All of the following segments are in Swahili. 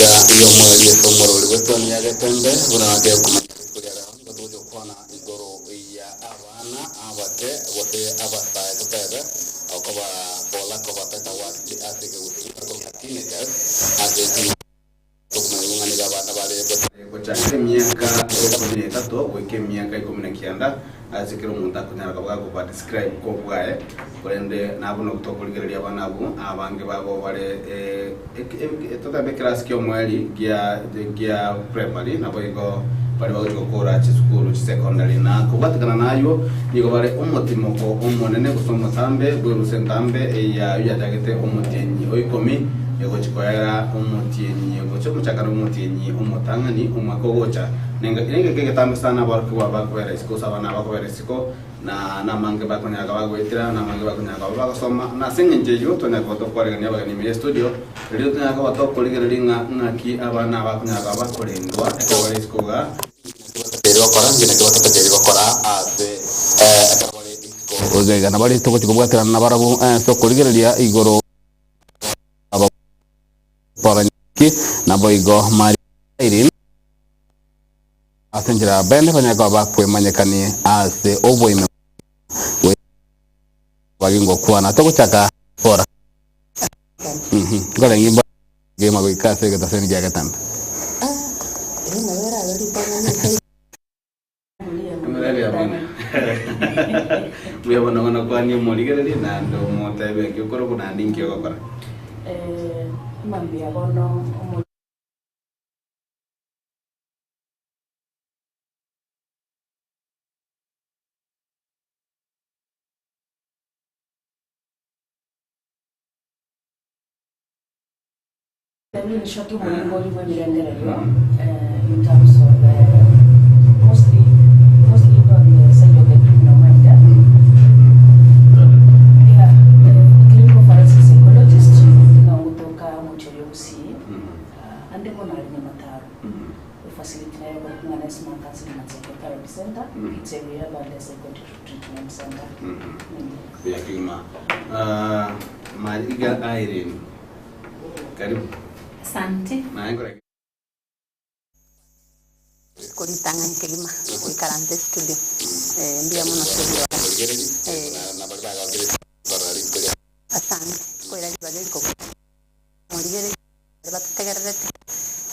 ya iyo mwali somoro wetoni ya gatembe bunake kumakurira ngoto kwana igoro ya abana abate wote abata kutebe akoba bola koba tata wa atike usiku kwa teenagers ati tukumungani gabana bale gocha miaka 13 weke miaka 19 azikira umuntu akunyara kabaga ko describe ko bwaye kurende nabuno kutokuligereria abanabu abange babo bale totabe class kyo mwali gia primary nabo igo bali bagokora chisukuru secondary na kubatikana nayo nigo bale umutimo ko umonene gusoma tambe bwe sentambe ya yadagete umutenyi oikomi yego chikoyara umutienyi yego cyo muchakara umutienyi umutangani umwakogocha nenga kege tambe sana barku bakwera isiko sabana bakwera isiko na mange bakonyaga bagwetira na mange bakonyaga bagasoma na sengenje yo to na koto kware ngani bagani mi studio rero tunyaga bato koligera ringa ngaki abana bakonyaga bakorendwa ekore isiko ga rero kora ngene ko tateri bakora ase akabale isiko ogega na bali to ko bwatira na barabu so koligera ria igoro Poranki na boigo mari irin asenjira bende fanya kwa bakwe manyekani ase obo ime wagingo kwa na toko chaka pora ngole ngimba gema go ikase ga taseni jaga tambe ina vera ari pangani ngale abana wewe bona kwa ni moligere na ndo motebe ngikoro kuna ndinki okora Mambia bono in terms of mostly on the side of the criminal matter. Yeah, clinical forensic psychologist kutoka Mocheriusi and the Monalini Mataro. We facilitate the Small Counseling and Psychotherapy Center. It's a rehab and psychiatric treatment center. Yakima Mariga Irene. Karibu. Asante. Kulitanga nikigima kuikarante studio ndia muno studio asante koira bageri ko muligere batutegererete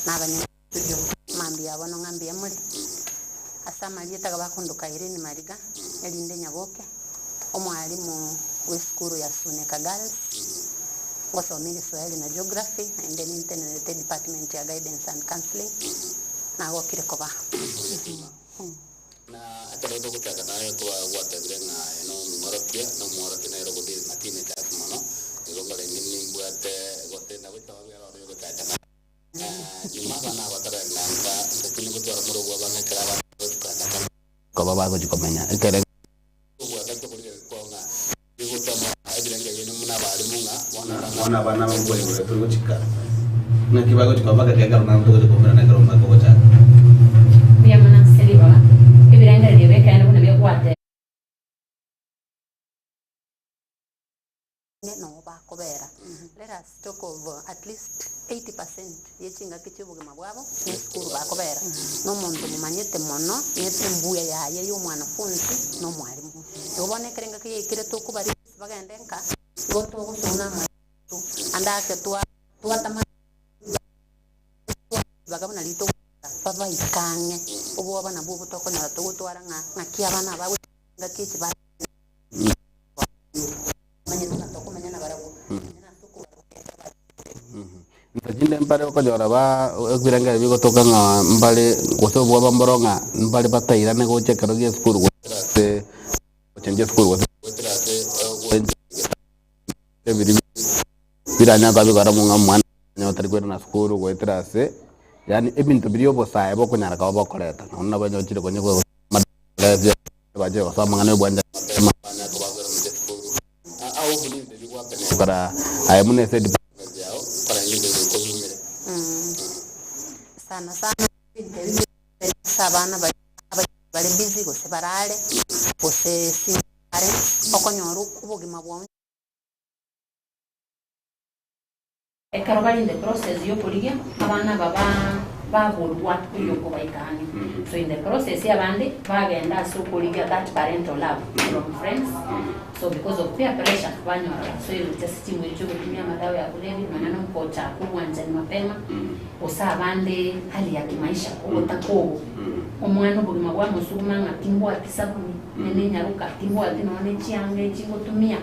nabanye studio mambia bono ngambia muri asama lieta bakunduka Irene Mariga elinde nyaboke omwalimu w'eskuru ya Suneka Girls wasomile Swahili na Geography and then internet department ya Guidance and Counseling na wakire koba na atarodo kutaka nayo kwa watagre na no morokia no morokia na rogo de matine ta mono rogo le nini buate gote na wita wa ro yo kata na ni mama na watara na ka sekini ko tora moro wa bana kala ko baba ko jikomenya ikere ko ataka ko ko nga digo tama ajira ngi ni muna ba munga wana bana ba ko ko to chika na kibago chikaba ka kega na to ko na ngaro ma ko cha Via Monasteri va che vi rende di che hanno una mia guardia no ba kobera let us talk of at least 80% yechinga kichibuge mabwabo neskuru ba kobera no muntu mumanyete mono yete mbuya ya yo mwana funzi no mwalimu yobone kerenga kire to kubari bagendenka goto gutuna mwa andake tua tama bagabana lito baba ikange ubo abana bubu toko na to gutwara ngakia abana bawe ngakichi ba manyana toko manyana barabu Jinde mbale ko jora ba gwiranga bi ko toka nga mbale ko so bo bamboronga mbale bataira ne ko chekaro ge school ko se chenje school ko biranya ka bi gara munga mwana nyotari ko na school ko etrase yani ebintu biriyo bosaye boko nyara ka bakoreta nonna banyo chire ko nyego madale baje ko sama ngane bwanja para ayamune se sana sabana bari busy ko separare ko se simare okonyoru ubugima bwo Karobali in the process yo poligia abana babolwa yoko baikani. So in the process abandi bagenda so poligia that parental love from friends. So because of peer pressure banyora so you just team wetu kutumia madawa ya kulevya maneno mkocha kuanza ni mapema osabande hali ya kimaisha otakobo omwana bulima bwa musuma ngatimbo atisabu nene nyaruka timbo atinone chiange chingotumia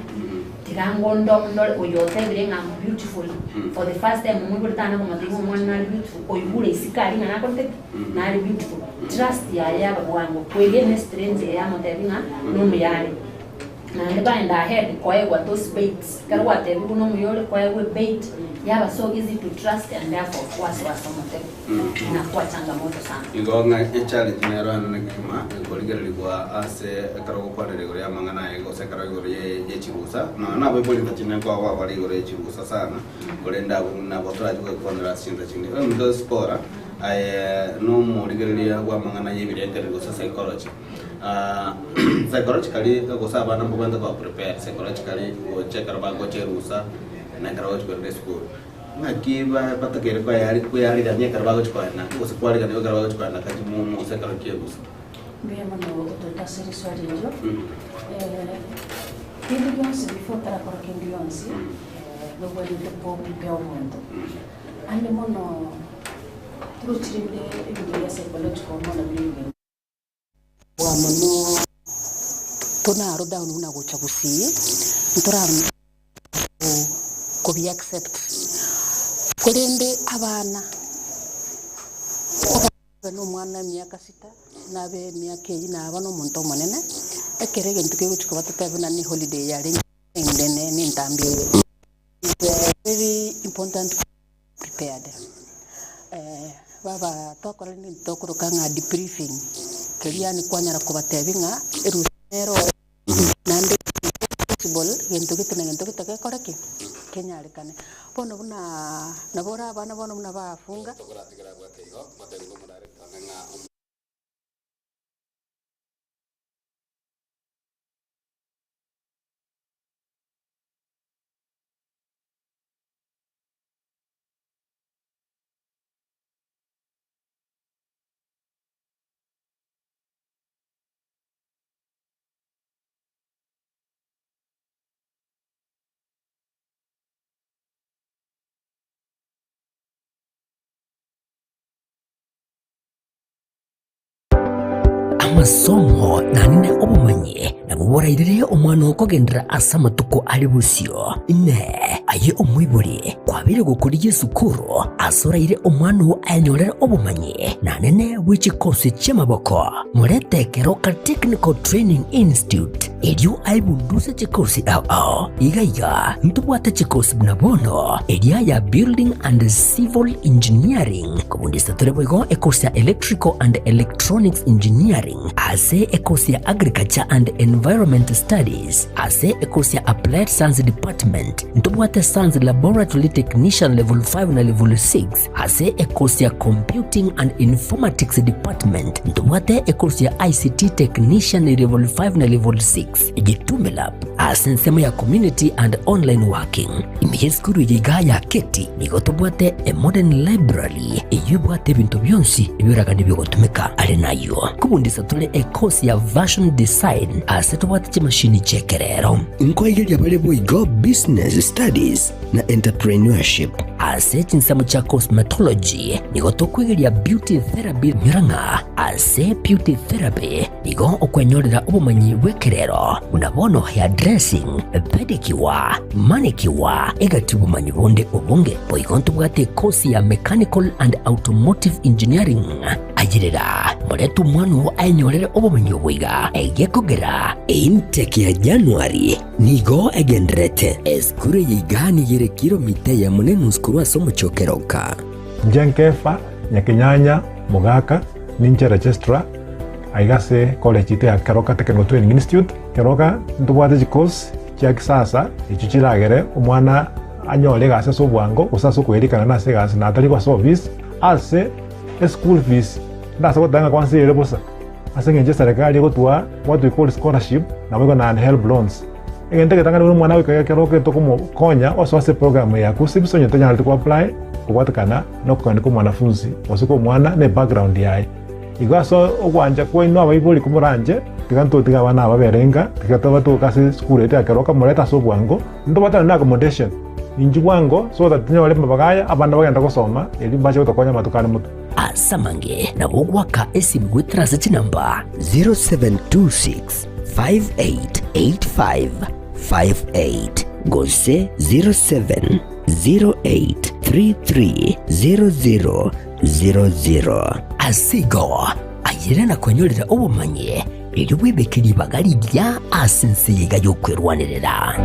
tirango ndo oyote birenga beautiful for the first time mungu tana ko matingo mwana beautiful oyule isikali ngana konte na beautiful trust ya yaba bwango kwegene strength ya motebinga no muyale na ndibanda ahead kwa those baits karwa te buno muyole kwa bait yaba so easy to trust and therefore was mote na kwa changamoto sana igonga challenge na ran na kima koligere kwa ase karoko kwa de gore amangana ego se karoko ye chirusa na beboli tachine kwa bali gore chirusa sana golenda na botra juko kwa sinda chini ndo spora ay no moligere kwa amangana ye evidente go psychology psychologically go sabana mbanda kwa prepare psychologically go check arba go chirusa na karoko kwa school ngakiba patakere kwa yari da nyeka bago chwana usikwali kana yoga bago chwana kati mu sekalo kiebusa bia mano to tasiri swali ndio Indians before tara Indians logo de po bia momento ande mono truchimde ibia psychological mono bia wa mono tona roda una go chagusi ntora ko bi accept kurende abana no mwana miaka 6 nabe miaka 8 na abana omuntu monene ekerege ntuke guchiko batatebana ni holiday yari ndene ni ndambi very important prepared baba tokore ni tokoro kanga debriefing keriani kwanyara kubatebinga erusero nande possible gento kitake koreki Kenya alikane bono buna nabora abana bono buna bafunga amasomo nanine obumanye nabuborairire omwana okogendera asa matuko ali busio ne aye omwiburi kwabire gukuriye sukuru asoraire omwana wo anyorera obumanye nanene w'ikikosi cy'amaboko muretekero ka Technical Training Institute elio aibunduse chikosi ao igaiga ntubwate chikosi bnabono elia ya Building and Civil Engineering kubundisa tuleboigo ekosi ya Electrical and Electronics Engineering ase ekosi ya Agriculture and Environment Studies ase ekosi ya Applied Science Department ntubwate Science Laboratory Technician level 5 na level 6 ase ekosi ya Computing and Informatics Department ntubwate ekosi ya ICT Technician level 5 na level 6 igitumela asensemo ya Community and Online Working imiheskuru yigaya keti nigotobwate a modern library iyubwate bintu byonsi ibiraga nibigotumika ari nayo kubundisa tule ekosi ya Version Design asetobwate chimashini chekerero inkoigeli abalebo igo Business Studies na Entrepreneurship ase chinsamo cha Cosmetology nigotokwigeli ya Beauty Therapy miranga ase Beauty Therapy nigo okwenyorera ubumanyi bwekerero unabono hair dressing pedicure manicure egati ubumanyi bonde obonge boigonto bwate kosi ya Mechanical and Automotive Engineering agirira muretu mwanu anyorere ubumanyi bwiga egekogera intake ya January nigo egendrete eskure yigani yere kilomita ya munenu skuru asomo chokeroka Njenkefa nyakinyanya mugaka ninja registrar aigase college ite ya Keroka Technical Training Institute Keroka ntubwate chikosi kya kisasa ichichiragere umwana anyole gase sobwango usaso kwerikana nase gase natali kwa service ase school fees ndasa kotanga kwansi elebosa ase ngenje serikali gotwa what we call scholarship na wego na help loans egente getangana buri mwana wikaga keroke tokomokonya osose program ya kusibso nyoto nyalti ku apply kubatakana no kwandika mwanafunzi osiko mwana ne background yaye igaso ogwanja kwa ino abaiboli kumuranje tiganto tiga bana ababerenga tigatoba to kasi school ete akeroka moreta so bwango ndo batana na accommodation inji bwango so that nyole mabagaya abana bagenda gusoma eli bache utakonya matukane mutu asamange na bogwaka esimu transit number 0726 588558 gose 0708330000 asigo ayire na konyolera obumanye riri wibekiri bagari rya asense yiga yo kwerwanirira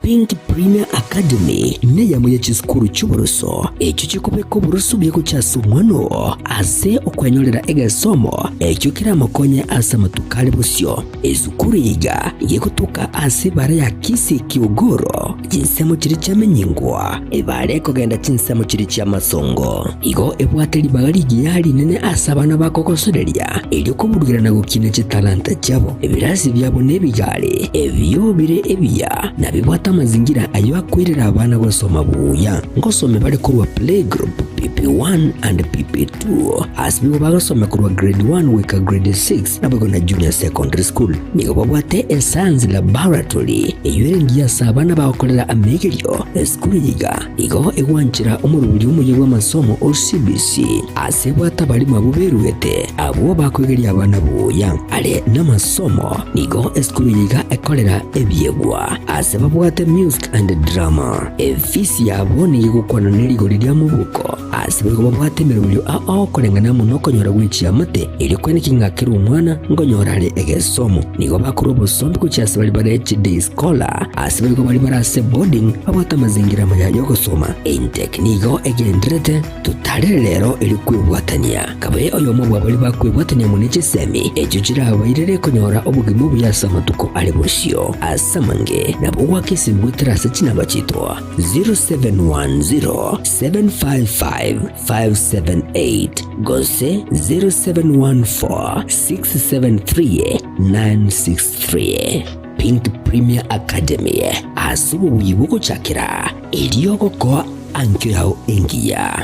Pink Premier Academy ne yamuye chiskuru cy'uburuso ekyo kikubeko buruso byeko cyasumwano ase okwanyolera egasomo ekyo kiramakonye asa matukale busyo ezukuru yiga yekutuka ase bara ya kisi kiogoro jinsemo kiri cyamenyingwa ebare kogenda chinsemo kiri cyamasongo igo ebwateli bagari giyali nene asa bana bakokosoreria elyo kuburugirana gukina talanta cyabo ebirasi byabo nebigale ebyo bire ebiya nabibwata mazingira ayo akwirira abana gosoma buya ngosome bari kurwa playgroup PP1 and PP2 asbigo bagasoma kurwa grade 1 weka grade 6 nabago na junior secondary school nigo babwate science laboratory eyorengiya sabana bakolela amegelyo school yiga igo egwanchira umuruburi umuye w'amasomo OCBC asebwata bari mabuberuete abo bakwegerya abana buya ale n'amasomo nigo school yiga ekolera ebyegwa asebabwate music and drama efisi yabo ni gukwana n'irigo rya mubuko asibego babwate merubyo aho korengana muno konyora gwici amate iri kweniki ngakira umwana ngonyorale egesomo nigo bakuru bosombi ku cyase bari bare HD scholar asibego bari barase boarding babwata mazingira mayayo gusoma in technico egendrete tutare rero iri kwibwatania kabaye oyo mubwa bari bakwibwatania muniki semi ejujira abayirere konyora obugimu buyasama tuko ari busyo asamange nabugwa kisimbu terasa kinaba kitwa 0710755578 gose 0714673963 Pink Premier Academy asubu wibuko chakira iliyoko kwa ankyo yao engia.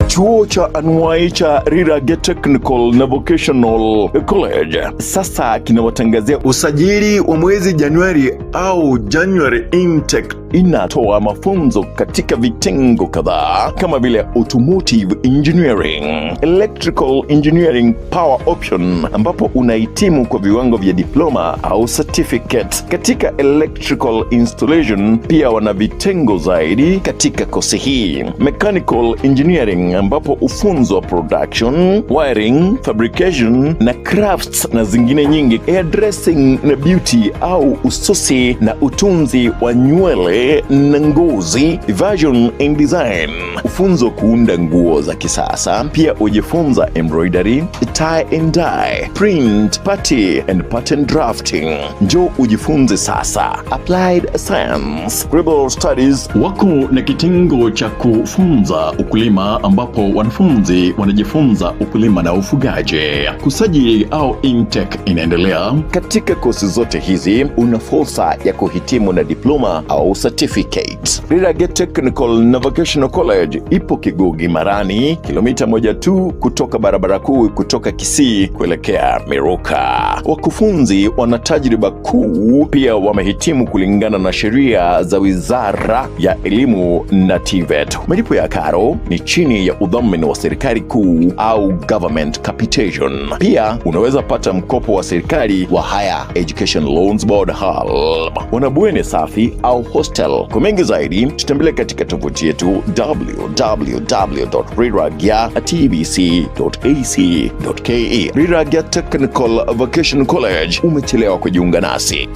Chuo cha anuwai cha Rirage Technical na Vocational College sasa kinawatangazia usajili wa mwezi Januari au January intake. Inatoa mafunzo katika vitengo kadhaa kama vile automotive engineering, electrical engineering power option ambapo unahitimu kwa viwango vya diploma au certificate. Katika electrical installation pia wana vitengo zaidi katika kosi hii. Mechanical engineering ambapo ufunzo wa production, wiring, fabrication na crafts na zingine nyingi. Hairdressing na beauty au ususi na utunzi wa nywele na ngozi, fashion and design. Ufunzo kuunda nguo za kisasa. Pia ujifunza embroidery, tie and dye, print, party and pattern drafting. Njoo ujifunze sasa. Applied science, global studies. Wako na kitengo cha kufunza ukulima ambapo wanafunzi wanajifunza ukulima na ufugaji. Kusajili au intake inaendelea. Katika kosi zote hizi una fursa ya kuhitimu na diploma au certificate. Rirage Technical na Vocational College ipo Kigugi Marani, kilomita 1 tu kutoka barabara kuu kutoka Kisii kuelekea Miruka. Wakufunzi wana tajriba kuu, pia wamehitimu kulingana na sheria za Wizara ya Elimu na TVET. Malipo ya karo ni chini ya udhamini wa serikali kuu au government capitation. Pia unaweza pata mkopo wa serikali wa Higher Education Loans Board HALB. Wanabweni safi au hostel. Kwa mengi zaidi tutembelee katika tovuti yetu www.riragya.tbc.ac.ke. Riragya Technical Vocational College, umechelewa kujiunga nasi.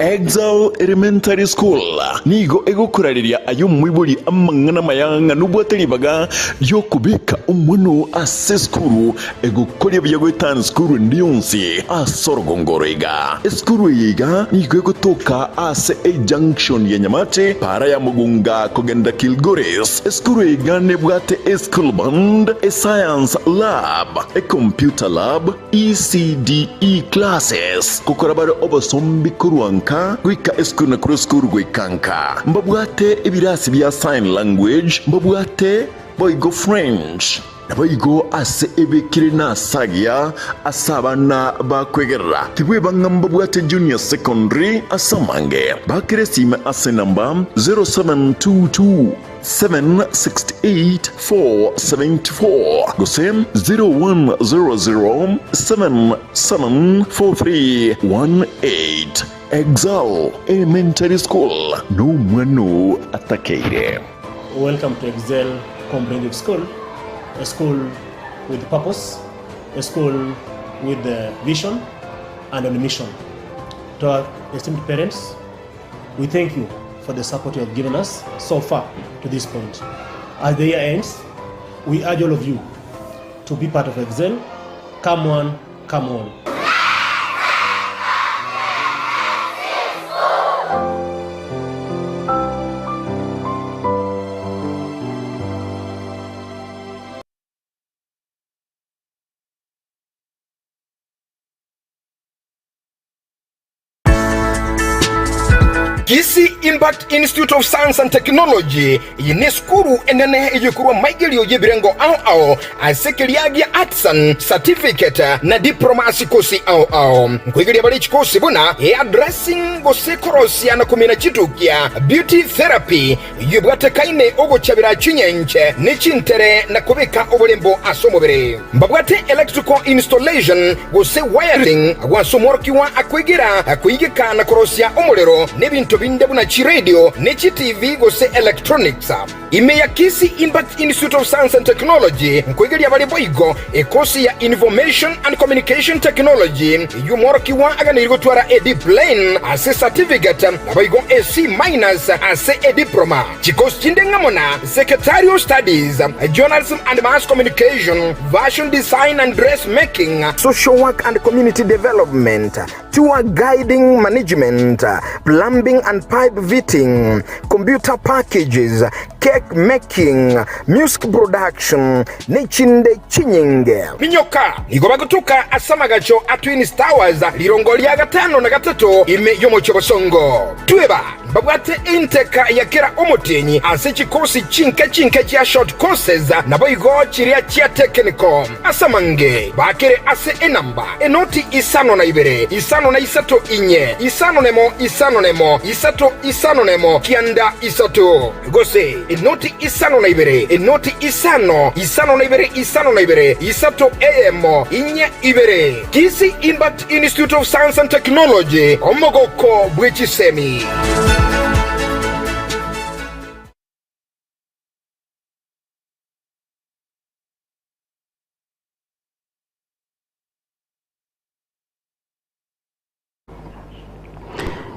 Exal Elementary School nigo egukurarirya ayo mwiburi amangana mayanga nubwatelibaga yo kubika umwano ase skuru egukorya byagwetana skuru ndiyonsi asorogongorega skuru yiga nigo egutoka ase a junction ya Nyamate para ya Mugunga kogenda Kilgoris skuru yiga nebwate a school band a science lab a computer lab ECDE classes kukorabare obasombi kuruanka gwika eskuru na kuro skuru gwikanka mbabwate ibirasi bya sign language mbabwate boigo French naboigo ase ebekire na sagia asabana bakwegerera tibwe bangambabwate junior secondary asamange bakire sima ase namba 0722 768-474 Gosem 0100-774318 Exal Elementary School no mwano atakeire. Welcome to Exal Comprehensive School, a school with purpose, a school with a vision and a mission. To our esteemed parents, we thank you for the support you have given us so far to this point. As the year ends, we urge all of you to be part of Exal. Come one, come all. Kisi Impact Institute of Science and Technology yine skuru enene ejekurwa maigilio yebirengo ao asekeliagia artisan certificate na diploma sikosi ao kwigilia bali chikosi buna hairdressing gose korosia na kumina chitukia beauty therapy yubwate kaine ogo chabira chinyenche nichintere na kubika obulembo asomobere mbabwate electrical installation gose wiring wasomorkiwa akwigira na korosia omulero nebintu binde buna chi radio nechi TV gose electronics ime ya Kisi Impact Institute of Science and Technology nkwegelia bali boigo ekosi ya Information and Communication Technology yumorokiwa aganirgo twara edi plane ase certificate abaigo AC- ase edi diploma chikosi chindengamona secretarial studies journalism and mass communication fashion design and dressmaking social work and community development tour guiding management plumbing and pipe fitting, computer packages, cake making, music production, nechinde chinyenge. Minyoka, nigoba kutuka asamagacho atwini stars, lirongolia gatano na gatato ime yomo chobosongo. Tueba, babwate inteka ya kera omotenyi, ase chikosi chinke chia short courses, na boigo chiria chia technical. Asamange, bakere ase enamba, enoti isano na ibere, isano na isato inye, isano nemo, isato isano nemo, kianda isato. Gose, enoti isano na ibere, enoti isano na ibere, isato emo, inye ibere. Kisi Impact Institute of Science and Technology, omogoko bwechisemi.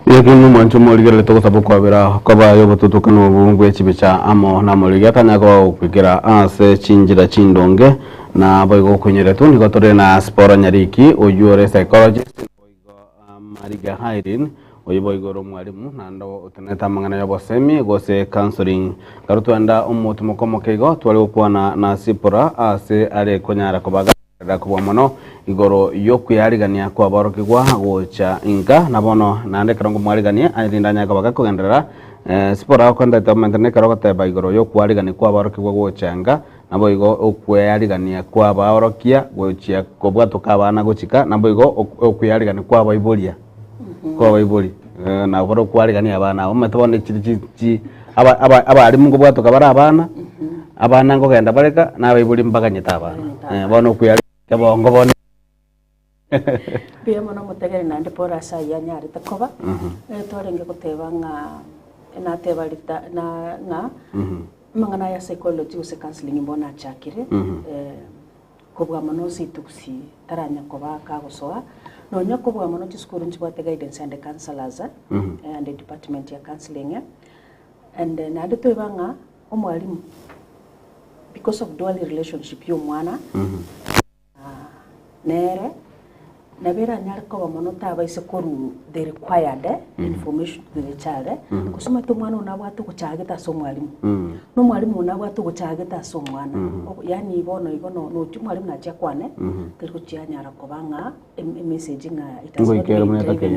Yakinu mancho moligere to sabu kwabira kwaba yobututuka no bungwe chibicha amo na moligata nako kwikira ase chinjira chindonge na boigo kunyere tu niko tore na spora nyariki oyure psychologist boigo mariga hairin oyiboigo romwalimu nando uteneta mangana yabo semi gose counseling karutu anda umutu mokomokego twale ukwana na sipora ase ale konyara kobaga kubwa mono igoro yokwiyarigania kwa barokigwa gocha inka nabono nande karongo mwarigania arindanya kwa kugendera sipora kwenda tamantene karogo teba igoro yokwiyarigania kwa barokigwa gochanga nabo igo okwiyarigania kwa barokia gochia kobwa tokabana gochika nabo igo okwiyarigania kwa baibolia kwa baiboli na boro kwiyarigania abana ometobone chichi aba ari mungo bwato kabara abana ngo genda bareka na baiboli mbaganyita abana bono kwiyarigania Kabongo bone. Pia mono mutegere nande pora saya nyari takoba. Torenge kuteba nga na teba lita na nga mangana ya psychology use counseling mbona chakire. Kobwa mono situksi taranya koba ka gosoa no nyako bwa mono chiskuru nchibwate guidance and counselors and the department ya counseling and na ando ibanga omwalimu because of dual relationship yo mwana nere nabera nyarko ba mono taba ise koru the required information to the child kusoma to mwana unabwatu kuchageta so mwalimu no mwalimu unabwatu kuchageta so mwana yani ibono no ti mwalimu na chakwane kiko chianyara ko banga message nga itaso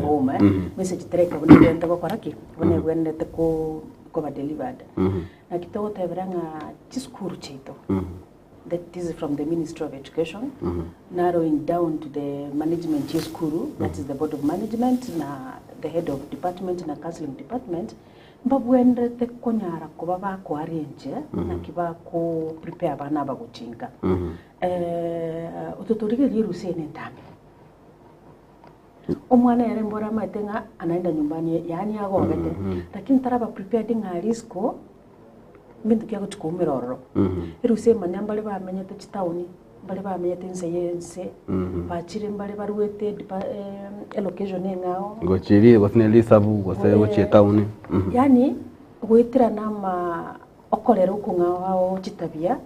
home message treka bone kwenda ko koraki bone kwenda ko ba delivered na kito tebranga chiskuru chito that is from the Ministry of Education, narrowing down to the management school, that is the board of management, na the head of department na counseling department, mbabwende te konyara ko baba ko arrange na kiba ko prepare bana ba gutinga utotorige liru sene ndami omwana yale mbora matenga anaenda nyumbani yani agongete lakini taraba prepared nga risko bintu kya kutukumira ororo iruse manyambale bamenyete chitauni bale bamenyete nseyense bachire mbale barwete allocation ngao ngochiri wasne lisabu wase wachetauni yani gwitira nama okolera ukungao hao chitabia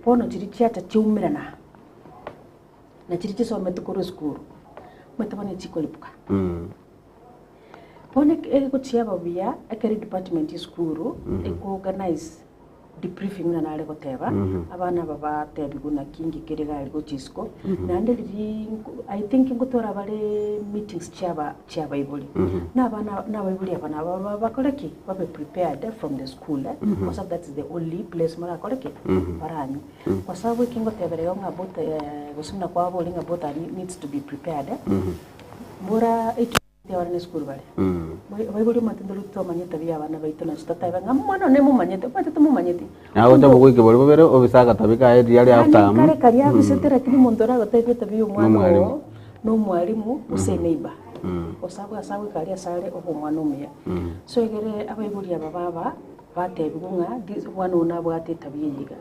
pono chiri chiata chiumirana na chiri chisome tukuru skuru matabane chikolipuka pone eko chiaba bia ekari department skuru eko organize debriefing na nale goteba abana baba tebiguna kingi kirega algo chisko nande I think ngotora bale meetings chiaba ibuli na baibuli abana baba bakoleki babe prepared from the school because that is the only place mara koleki baranyu kwa sababu kingotebere yonga bota gusumna kwa boli ngabota needs to be prepared mura awareness school bale baibuli matindulu to manyeta bya abana baitona stata ngamwana ne mu manyeta pate to mu manyeti nago tabo kwike bole babere obisaga tabika yali after kare kare ya bisetera kini mondora gotebe tabiyo mwana no mwalimu useneiba osabu kare asale obo mwana umya so egere abaibuli ababa batebigunga mwana unabo atetabiyiga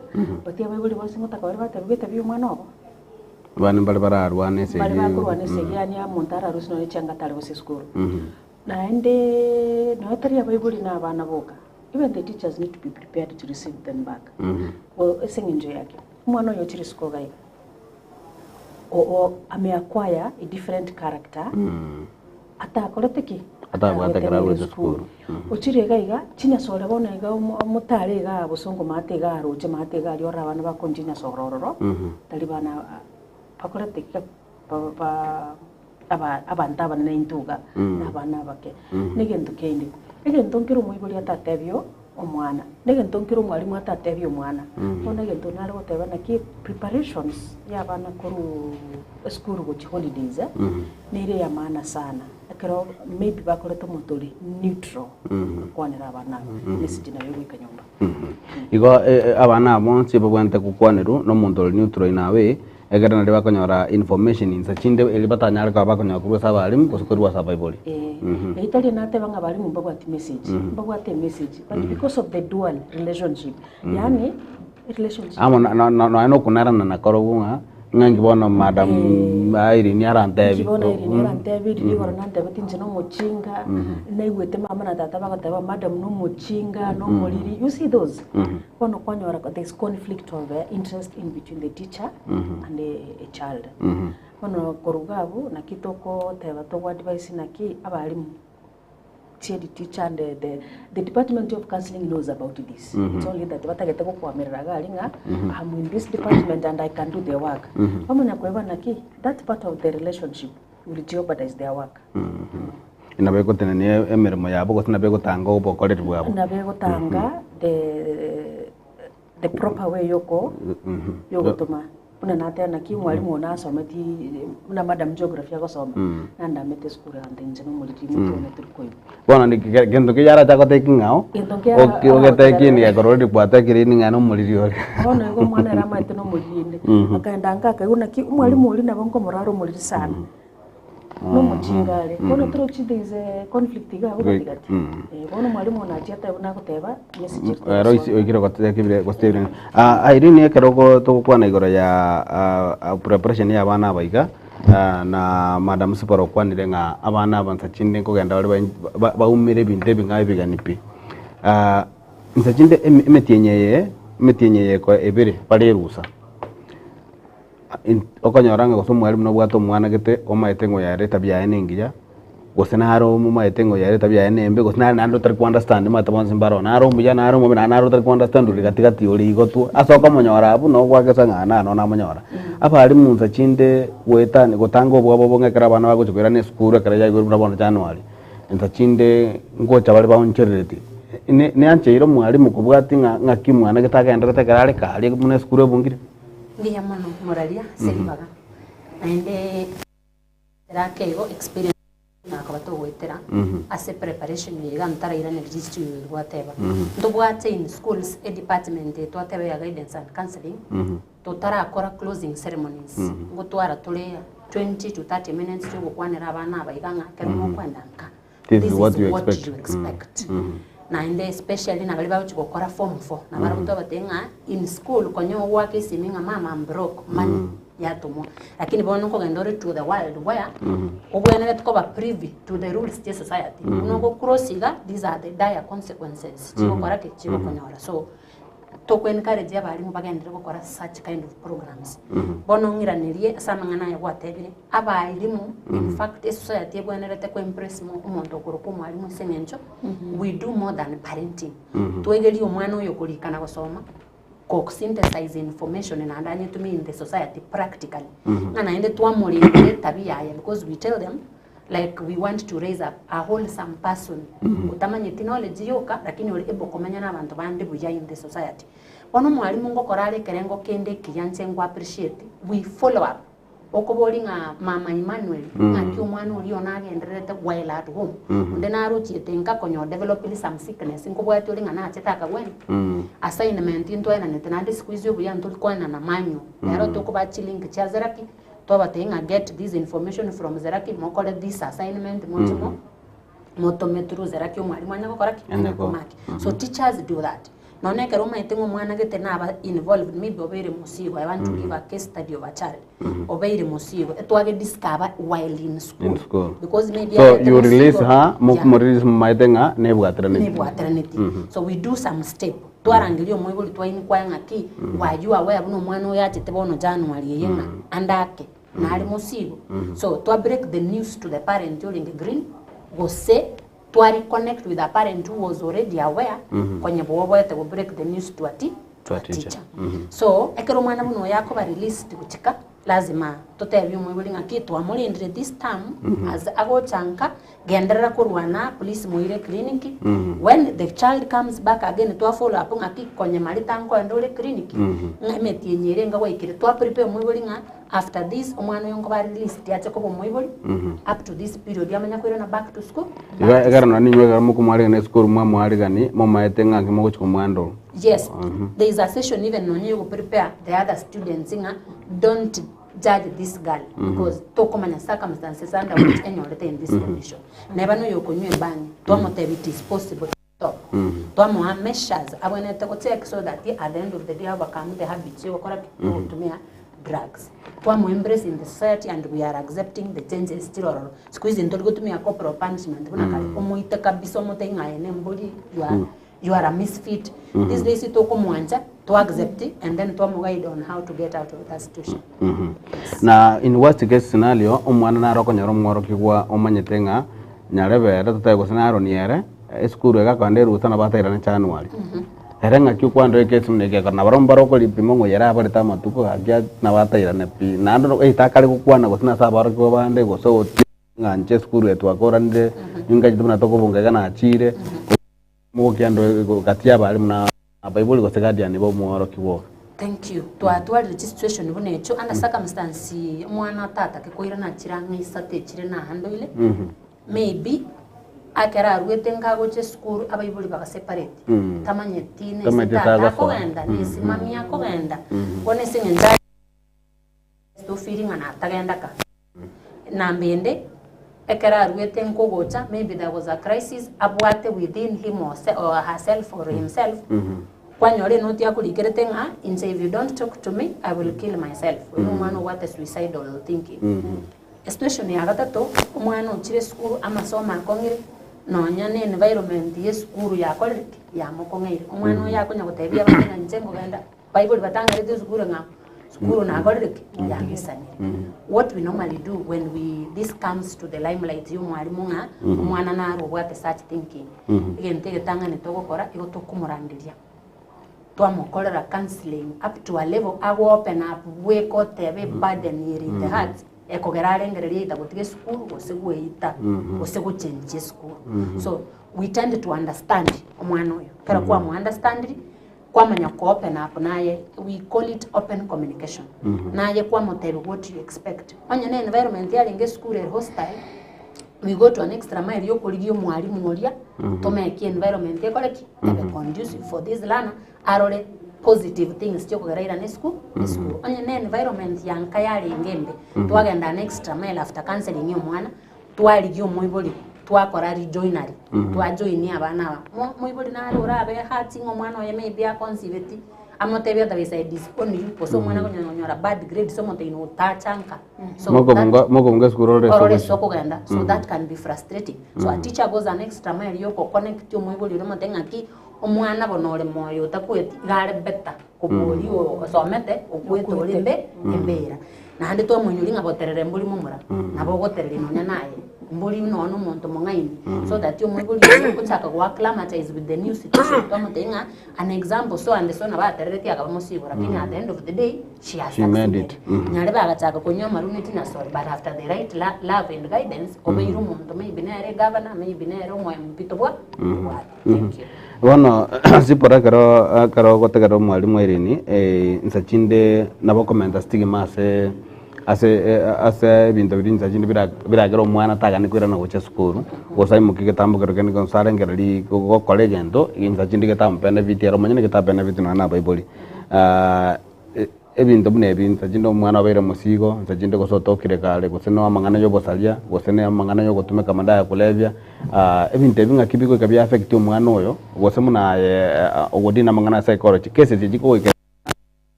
bati abaibuli basingota kare batebiyo mwana obo bani bali bararwane sege bali bakurwane sege yani amontara rusino ne changatale wose school na ende no tari abaibuli na abana boka even the teachers need to be prepared to receive them back well esengenje yake mwana yo chiri school gai o ameacquire a different character ata koloteki ata bwatakara with school ochire gaiga chinya sore bona iga mutare ga busongo mate ga roje mate ga yora bana bakonjinya sorororo tali bana akoratika abanta bana intuga nabana bake negento kendi egento nkiro muibuli atatebyo omwana negento nkiro mwalimu atatebyo omwana ona gento nalo goteba na ki preparations ya bana koru school go holidays nire ya maana sana akero maybe bakoreto motori neutral kwanira abana message na yogo ikanyomba igo abana bonse babwante kukwaneru no motori neutral inawe egera nari bakonyora information insachinde eli batanyara ka bakonyora kuru sabalimu kusukurwa sabaiboli itali nate banga balimu mbagwati message but because of the dual relationship yani relationship amo no kunarana na korogunga ngangi bona madam airi ni arantebi bona iri ni arantebi ni gorana ndabati nzino mochinga naigwete mama na tata bakataba madam no mochinga no moliri you see those kono kwanyora there's conflict of interest in between the teacher and a child kono korugabu na kitoko teba to advice na ki abalimu the teacher and the department of counseling knows about this. It's only that batagete ko kwamerera galinga I'm in this department and I can do their work. Pamanya kweba naki that part of the relationship will jeopardize their work. Inabe ko tenene emeremo yabo ko sinabe ko tanga obo kolere bwabo. Inabe ko tanga the proper way yoko tuma. Una nate na ki mwalimu na someti una madam geography yako soma nanda mete school ande njeno muliti mutu na turko bona ni gendo ke yara ta ko te kingao o te kini ya korori kwata kiri ni ngano muliti ore bona ngo mwana rama ete no mulinde akaenda ngaka una ki mwalimu uri na bonko moraro muliti sana no muchingale bona tro chide is conflict ga ugatigati bona mwalimu na tiata una kuteba message roisi okiro ko te kibire ko steering Irene keroko to kwa na igoro ya preparation ya bana baiga na Madam Siporo kwanire nga abana bansachinde kugenda bali baumire binte bingaye biganipi nsachinde emetienye ko ebere pale rusa okonyoranga ko mwalimu no bwato mwana gete omaete ngo yare tabia ene ngiya gosenaro mu maete ngo yare tabia ene mbe gosena nando tar understand mata bonse mbaro naro muya naro mu naro tar understand uri katikati uri gotu asoka monyora abu no gwakesa ngana no na monyora apa ali munza chinde wetani gotango bwabo bongekera bana bako chikwera ne skuru kara ya guru bona January nza chinde ngocha bali baonchereti ne anche iro mwalimu kubwati ngakimwana gitagenda tekerale kali mu skuru ebungire ngiya mano moralia seribaga ende rakego experience na kabato wetera as a preparation yiga ntara ira ne register whatever ndobwate in schools a department to whatever ya guidance and counseling to tara akora closing ceremonies ngotwara tole 20 to 30 minutes to kwanera abana abaiganga kemo kwandanka this is what you expect. Na inde especially na bali bacho gukora form 4 na baruto batenga in school konyo wake siminga mama broke money yatumo lakini bono ko gendore to the world where obwene betko ba privy to the rules of society unoko crossiga these are the dire consequences chikokora ke chikokonyora so to ko encourage abalimu bagendere gukora such kind of programs bono ngiranirie samangana ya gwatebire abalimu in fact society ebwenerete ko impress mo umuntu okuruko mwalimu sengencho we do more than parenting twegeri omwana oyo kulikana gusoma ko synthesize information and andanye to me in the society practically na ende twamulinde tabia ya because we tell them like we want to raise up a wholesome person utamanye knowledge yoka lakini uri ebo komanya na abantu bandi buya in the society ono mwalimu ngokorale kerengo kende kiyanse ngo appreciate we follow up okoboli nga mama Emmanuel ngaki omwana uri onagenderete while at home ndena aruchiete nka konyo develop some sickness ngobwate uri nga na chetaka gwen assignment into ena netanande squeeze obuya ntuli kwana na manyo yaro tokuba chilling chazeraki toba tenga get this information from Zeraki mokole this assignment mochimo motometru Zeraki omwalimu anyako koraki komaki so teachers do that none kero maitengo mwana gete na aba involved maybe obere musigo I want to give a case study of a child obere musigo etwage discover while in school because maybe so you release her mo release maitenga nebwatranity so we do some step twarangilio moibuli twaini kwanga ki wajua wewe buno mwana oyache tebono January yenga andake na ali musigo so to break the news to the parent during the green go say to reconnect with a parent who was already aware kwenye bobo to break the news to a teacher so ekero mwana buno yako ba release kuchika lazima totebyo mwibuli ngakitwa mulindire this time as ago chanka genderera kurwana police muire clinic when the child comes back again to follow up ngaki konye mali tanko ndole clinic ngametinyere nga waikire to prepare mwibuli nga after this omwana yongo ba release tiache ko mwibuli up to this period yamanya kwira na back to school egara nani nywe muko mwari na school mwa ari gani mama etenga ngimo ko mwando yes there is a session even when you prepare the other students nga don't judge this girl because tokomanya circumstances under which any order in this condition never know you konywe bani to it is possible stop to mo measures abone to take so that at the end of the day overcome the habits you correct to me drugs to mo embrace in the society and we are accepting the changes still or squeeze into go to me a corporal punishment kuna kali omuite kabisa omutenga ene mbuli you are a misfit this days to komwanja to accept it and then to guide on how to get out of that situation na in worst case scenario omwana na roko nyaro mworo kigwa omanyetenga nyarebe tatay ko scenario niere eskuru ga kande ruta na bataira na January erenga kyukwando case mnege kana barombaro ko lipimo ngo yara bari tamatuko agya na bataira na pi na ndo itakali kukwana ko sina sabaro ko bande go so nganje eskuru etu akorande yunga jituna toko bunga kana achire mo kyando katia bali mna Bible go segadi ni bo mworo kiwo thank you to atwa registration bune cho under circumstance mwana tata ke koira na chiranga isate chire na hando ile maybe akera arwetenga go che school abayibuli baka separate tamanye tine sita ko genda ni simami yako genda one singenza to feeling ana tagenda ka na mbende ekera arwetengo gocha maybe there was a crisis abwate within him or herself or himself kwanyore no tia kulikerete nga in say if you don't talk to me I will kill myself umwana what is suicidal thinking especially ya gatatu umwana uchire school amasoma akongire nonya ne environment ye school ya koliki ya mukongire umwana yakonya gutebia abana njengo genda bible batangarite school nga school na koliki ya ngisani what we normally do when this comes to the limelight you mwalimu nga umwana na robot such thinking igente getanga ne togokora igoto kumurandiria twamukorera counseling up to a level ago open up we got the burden in the heart ekogera arengereria ita gutige school osegweita osegochange school so we tend to understand omwana oyo kera kwa mu understand kwa manya ko open up naye we call it open communication naye kwa motero what you expect anya na environment ya linge school er hostile we go to an extra mile yokurigio mwalimu oria to make environment ekoreki conducive for this learner arore positive things choko geraira ne school anya ne environment yanka yali ngembe twagenda an extra mile after counseling yo mwana twarigio moiboli twakora rejoinery twajoini abana moiboli na arora abe hati ngo mwana oye maybe a conceive amotebia that is only poso mwana konyonyora bad grade so moteino utachanka so mogo school already so kugenda so that can be frustrating so a teacher goes an extra mile yoko connect yo moiboli no tenga ki omwana bonore moyo takweti gare beta kubuli osomete okweto limbe embera na hande to munyuri ngaboterere mbuli mumura nabo goterere nonya naye mbuli no muntu mongaini so that yo mbuli kuchaka kwa acclimatize with the new situation to mutenga an example so and so na baterere tia kaba musibura lakini at the end of the day she made it nyare bagachaka kunywa maruniti na sorry but after the right love and guidance obeiru muntu maybe nere governor maybe nere mpito bwa thank you Bueno, sipora karo gotegero mwalimu erini nsachinde nabo komenta stigma ase bintu biri nsachinde biragero mwana tagani kwira na gocha skuru gosai mukike tambo kero keni konsare ngerali go kolegendo nsachinde getam benefit yaro manyene getam benefit na bible ebintu bune ebintu jindo mwana obere musigo nzajinde gosotokire kale goseno amangana yo bosalia gosene amangana yo gotumeka mandaya kulevya ebintu ebinga kibiko kabya affect umwana oyo gosemu na ogodina amangana psychology cases jiko ike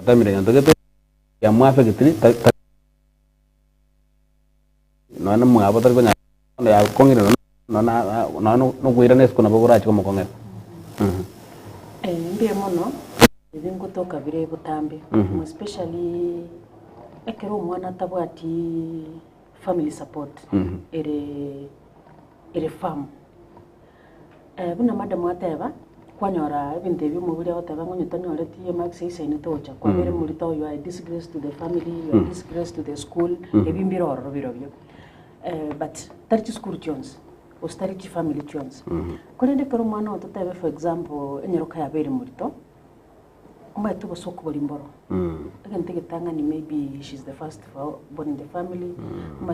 tamire ndogeto ya mu affect no mu abatar ko ya kongire no kuira nesko na bogora chiko mokongere ndiye mono ibingo toka bire butambe especially ekero mwana tabwati family support ere farm buna madam ateba kwanyora ebinte bimo buri ateba ngonyo tanyore tie max isa ni tocha kwa bere muri to you are disgrace to the family you are disgrace to the school ebimbiro robirobyo but tarchi school tunes ostariki family tunes kolende kero mwana otebe for example enyeroka ya bere muri to umba tubo soko bolimboro again take tanga ni maybe she's the first born in the family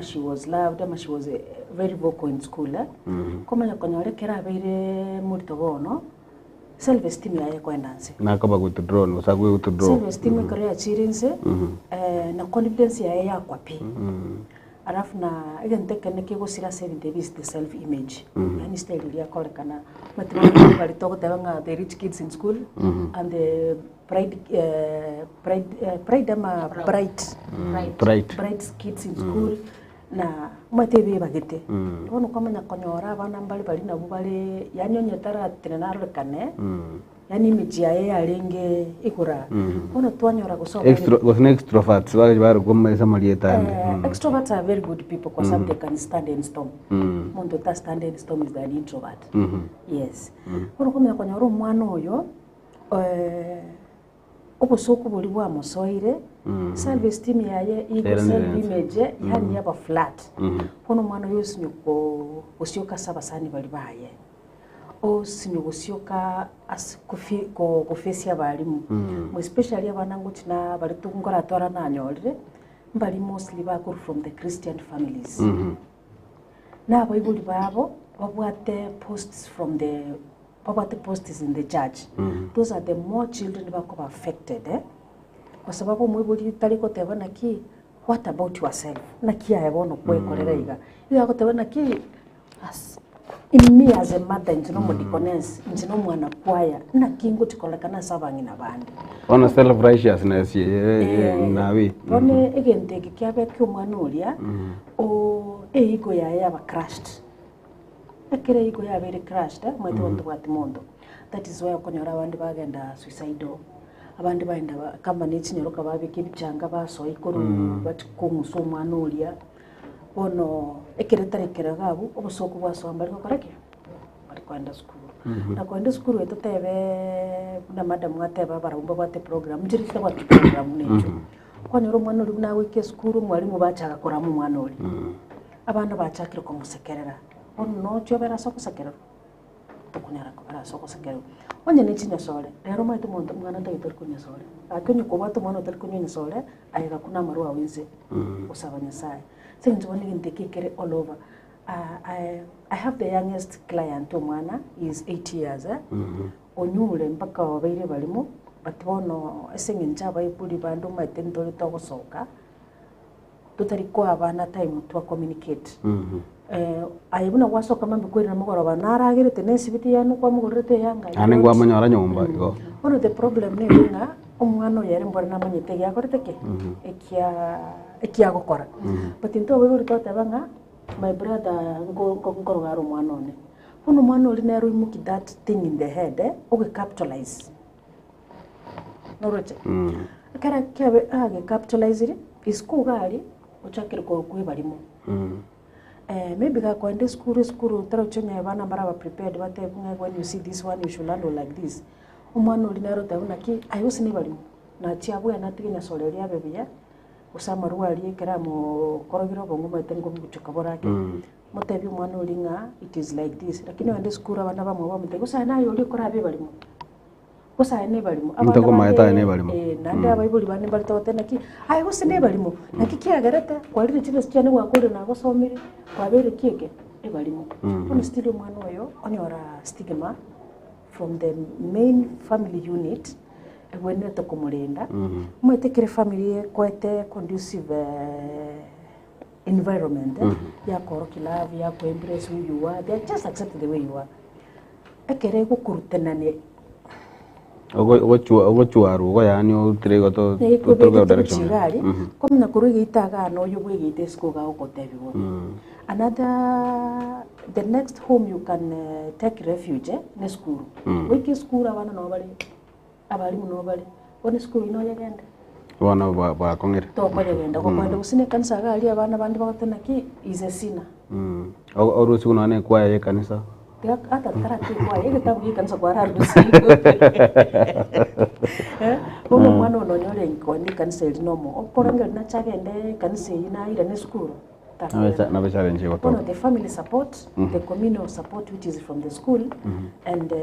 she was loved she was very vocal in school koma yakonyore kera beire muri to bono self esteem yaye kwendanse na kaba withdraw no sagwe withdraw self esteem kare achirinse na confidence yaye yakwapi alafu na again take ne kigo sira 70 is the self image yani style ya kole kana matrimony bali to tabanga the rich kids in school and the bright kids in school na matebi bagete ono kama nyakonyora bana mbali bali na bubale yani onyetara tenaro kane yani mijia ye alenge ikura ono twanyora gusoma extroverts bari gomma samalieta extroverts are very good people because they can stand in storm mondo ta stand in storm is an introvert yes ono kama nyakonyora mwana oyo obosoko buli bwa musoire self esteem yaye ego self image yani yaba flat kono mwana yose nyuko osioka sabasani bali baye o sinyo osioka as kufesia balimu especially abanangu tina bali tungora tora na nyorire mbali mostly ba from the Christian families na bayibuli babo babwate posts from the poverty posts in the church those are the more children who are affected kwa sababu mwibuli taliko tebana ki what about yourself na kia yebono kwekorera iga iga ko tebana ki as in me as a mother ntino modikonesi ntino mwana kwaya na kingo tikolekana sabangi na bandi ona self righteousness nawe one egenteke kyabe kyomwana ulia o eigo ya ba crushed ekere eigo ya very crushed mwete wantu bwati mondo. That is why okonyora abandi bagenda suicidal abandi baenda kama n'ikinyoroka babika ibicyanga basohoye ikoro bati kumuso umwana ulia ono ekeretarikera gabo obusoko bwasomba ariko korake bari kwenda school na kwenda school etotebe na madam mwateba barumba bate program njirite bate program nejo kwanyoro umwana uri nawe ke school mwarimu bacaga kora mu mwana uri abana bacakira ko musekerera ono cyo bera soko sekerera tukunyara ko bera soko sekerera onye n'ikinya sole rero mwete muntu mwana ndayitori kunya sole akonye ko batu mwana utari kunya sole ayega kuna maruwa winze usabanya sai since when you take care all over. I have the youngest client omwana is 8 years onyule mpaka wabaire balimo but bono esenye njaba ibuli bandu matendole togosoka tutari kwa abana time to communicate ayibuna wasoka mambe kwira mugoro banaragire tenesi biti yanu kwa mugorete yanga ane ngwa manyora nyumba igo ono the problem ne nga omwana yari mbora namanyete yakoreteke ekia gukora but into we totabanga my brother ngoro garo mwana one ono mwana uri nero imuki that thing in the head oge capitalize noroche kara kyabe age capitalize it is kugali uchakira ko kwibarimo maybe ga kwende school taro chonya bana baraba prepared bate when you see this one you should handle like this umwana uri nero tabuna ki ayose ni barimo na chiabu na tinya soleria bebia usama ruali kera mo korogiro bongo matengo buchuka borake motebi umwana uri nga it is like this lakini wende school abana bamwe bamutego sana yo uri kora be barimo kosa ene barimo mutako maeta ene barimo nande abayibuli bane balitote naki ayi hose ne barimo naki kiagarata kwalire chile cyane wakore na gosomire kwabere kieke e barimo on still mwana oyo onyora stigma from the main family unit when to kumurenda mwetekere family kwete conducive environment ya koroki love ya embrace who you are they just accept the way you are ekere gukurutenane ogochwa rugo yani utirego to direction komna kurugi itaga no yo bwegite sko ga okotebiwo another the next home you can take refuge ne school wiki school abana no bali abali no bali one school ino yagenda wana ba kongere to kwa yagenda ko kwenda usine kanisa ga ali abana bandi bakotena ki is a sinner orusi kuno ane kwa ye kanisa ata tarati kwa yeye tabu kanisa kwa harusi bomo mwana ononyole nkondi kanisa elinomo okoranga na chagende kanisa ina ira ne school na bechare nje goto the family support the communal support which is from the school and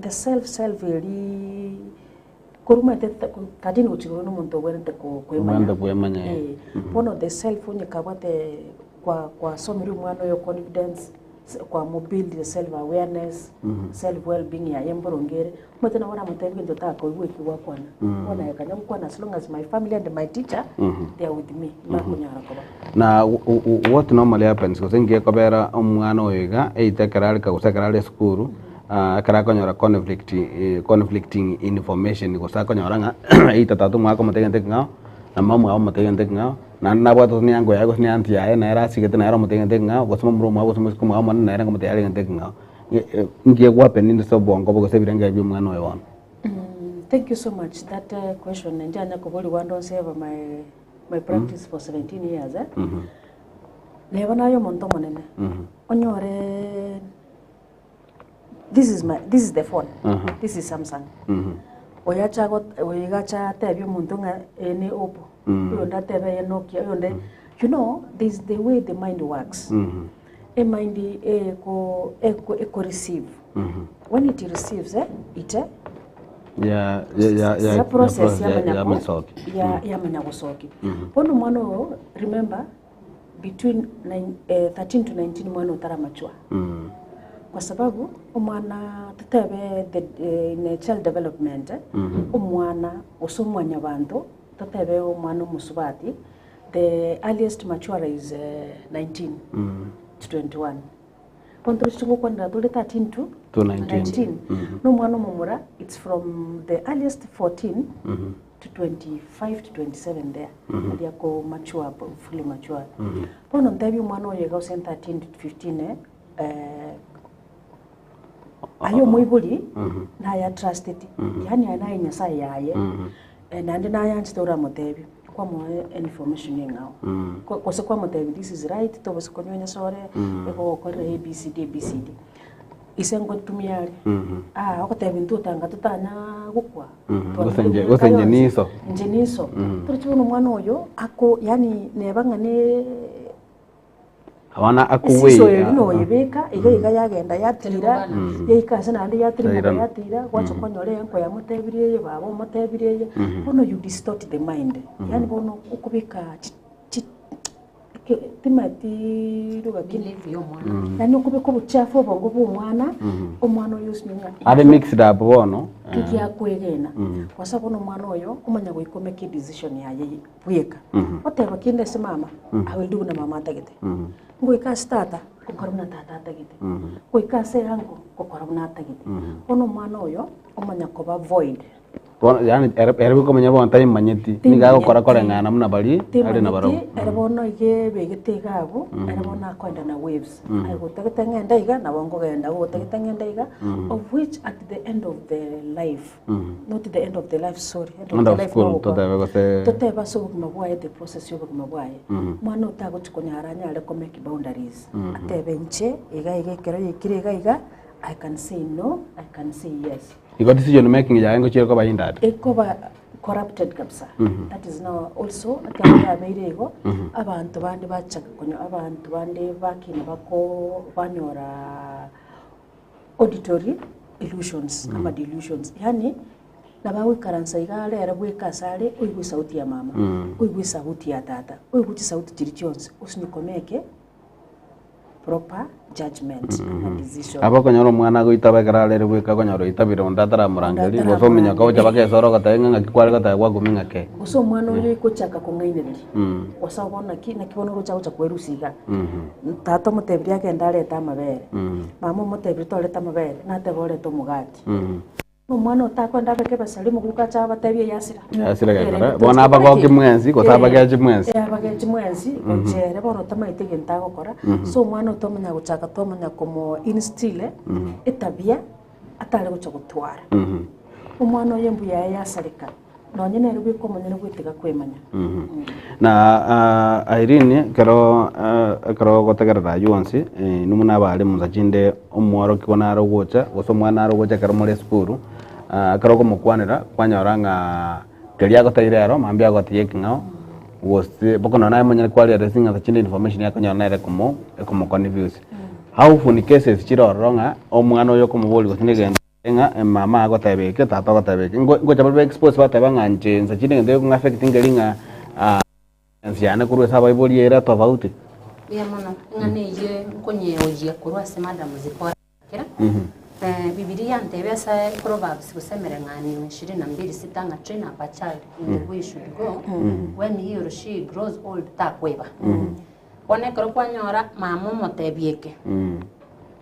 the self really kuruma tete kadini uchiro no muntu wende ko kwemanya bono the self unye kabate kwa somiri mwana yo confidence kwa build the self awareness self well being ya yemborongere mutena wana mutebi ndo tako iweki wakwana wana yakanya mkwana as long as my family and my teacher they are with me makunyara ko na what normally happens ko sengi ko bera omwana oyiga eitekerali ka kusekerali school kara konyora conflicting information ko sa konyora nga eitatatu mwako mutegente nga na mamu au mutegente nga na nabwato ni yango yago ni anti yae na era sigete na era mutegente nga ko suma mro mwa ko suma ko mwa na era mutegente nga ngiye wapen in so bongo boko se birenga bi mwana oyo wana. Thank you so much that question njana ko boli wando save my practice for 17 years leba nayo monto monene onyore this is the phone this is Samsung oyacha tebyo muntu nga ene Oppo yonda tebe Nokia yonde you know this the way the mind works a mind eco receive when it receives it yeah process ya manyagosoki pono mwana remember between 13 to 19 mwana utaramachwa kwa sababu umwana tutebe in child development umwana usumwanya bantu tutebe umwana musubati the earliest mature is 19 to 21 ponto chingo kwenda tuli 13 to 19 no mwana mumura it's from the earliest 14 to 25 to 27 there hadi yako mature fully mature pono ntabi mwana oyega usen 13 to 15 ayo muibuli na ya trusted yani ana inyasa yaye nandi na ya stora motebi kwa mo information ngao kwa kwa motebi this is right to bose konyonya sore eko ko abcd isengo tumiari okotebi ntu tanga tutana gukwa gosenje niso njeniso turichuno mwana oyo ako yani nebanga ne awana akuwe so no yebeka iga yagenda yatira yeikase nandi yatira kwacho konyore enko ya mutebiriye babo mutebiriye bono you distort the mind yani bono ukubika timati ruga believe yo mwana yani ukubika ubuchafu bongo bw'umwana umwana yusinga are mixed up bono kikia kwegena kwa sababu no mwana oyo umanya guikomeka decision yaye bweka oteba kinde se mama I will do na mama tagete ngoika stata kokoruna tata tagete ngoika se hango kokoruna tagete ono mwana oyo umanya koba void yani erbe ko manya bon time manyeti niga gukora ngana muna bari ari na baro erbono ige begete gabo erbona kwenda na waves ayo tagete ngenda iga na bongo genda go tagete ngenda iga of which at the end of the life not the end of the life sorry end of the life to teba so mabwaye the process yo mabwaye mwana utago chikonyaranya ale ko make boundaries atebenche iga kero yikire iga I can say no I can say yes. You got decision making ya ngo chiro ko bayindad eko ba corrupted kabisa that is now also akaya beirego abantu bandi bachaga konyo abantu bandi bakina bako banyora auditory illusions ama delusions yani nabawe karansa igale arabwe kasale uigwe sauti ya mama uigwe sauti ya tata uigwe sauti chirichonse usinikomeke proper judgment and decision aba konyoro mwana go itabekara lere bweka konyoro itabira ndatara murangeri goso minya ko jabake soro gatayenga ngakikware gatayagwa guminga ke goso mwana uyu ko chaka kongaineri wasabona ki na kibono rucha ucha kwerusiga tato mutebiri yake ndale tamabere mama mutebiri tole tamabere na tebore to mugati mwana utakwenda beke basalimu kukacha batabye yasira gakora bona aba ko kimwenzi ko tabage kimwenzi abage kimwenzi kochere bono tamaite gentago kora so mwana utomanya guchaka tomanya como instile etabia atale gucha gutwara umwana yembu ya yasarika nonye nero biko manyene gwitiga kwemanya na Irene karo gotegerera yuonsi numuna bali muzachinde omwaro kibona rogocha goso mwana rogocha karo muri skuru karo ko mukwanira kwanyoranga kelia gotairero mambia gotiye kingao wosi bokono naye manyene kwali addressing achinde information yakonyora naire komo confuse how funi cases chiroronga omwana oyo komuboli gotinegenda nga mama agotebeke tata agotebeke ngo chabwe expose batebanga nje nzachinde ngende ku affect ngelinga nziana kurwe saba iboli era tofauti ya mwana ngane ye konye oje kurwa se madam zikora kira Biblia ntebesa Proverbs kusemera ngani 22 sitanga train up a child in the way should go when he or she grows old takweba one kro kwanyora mama motebieke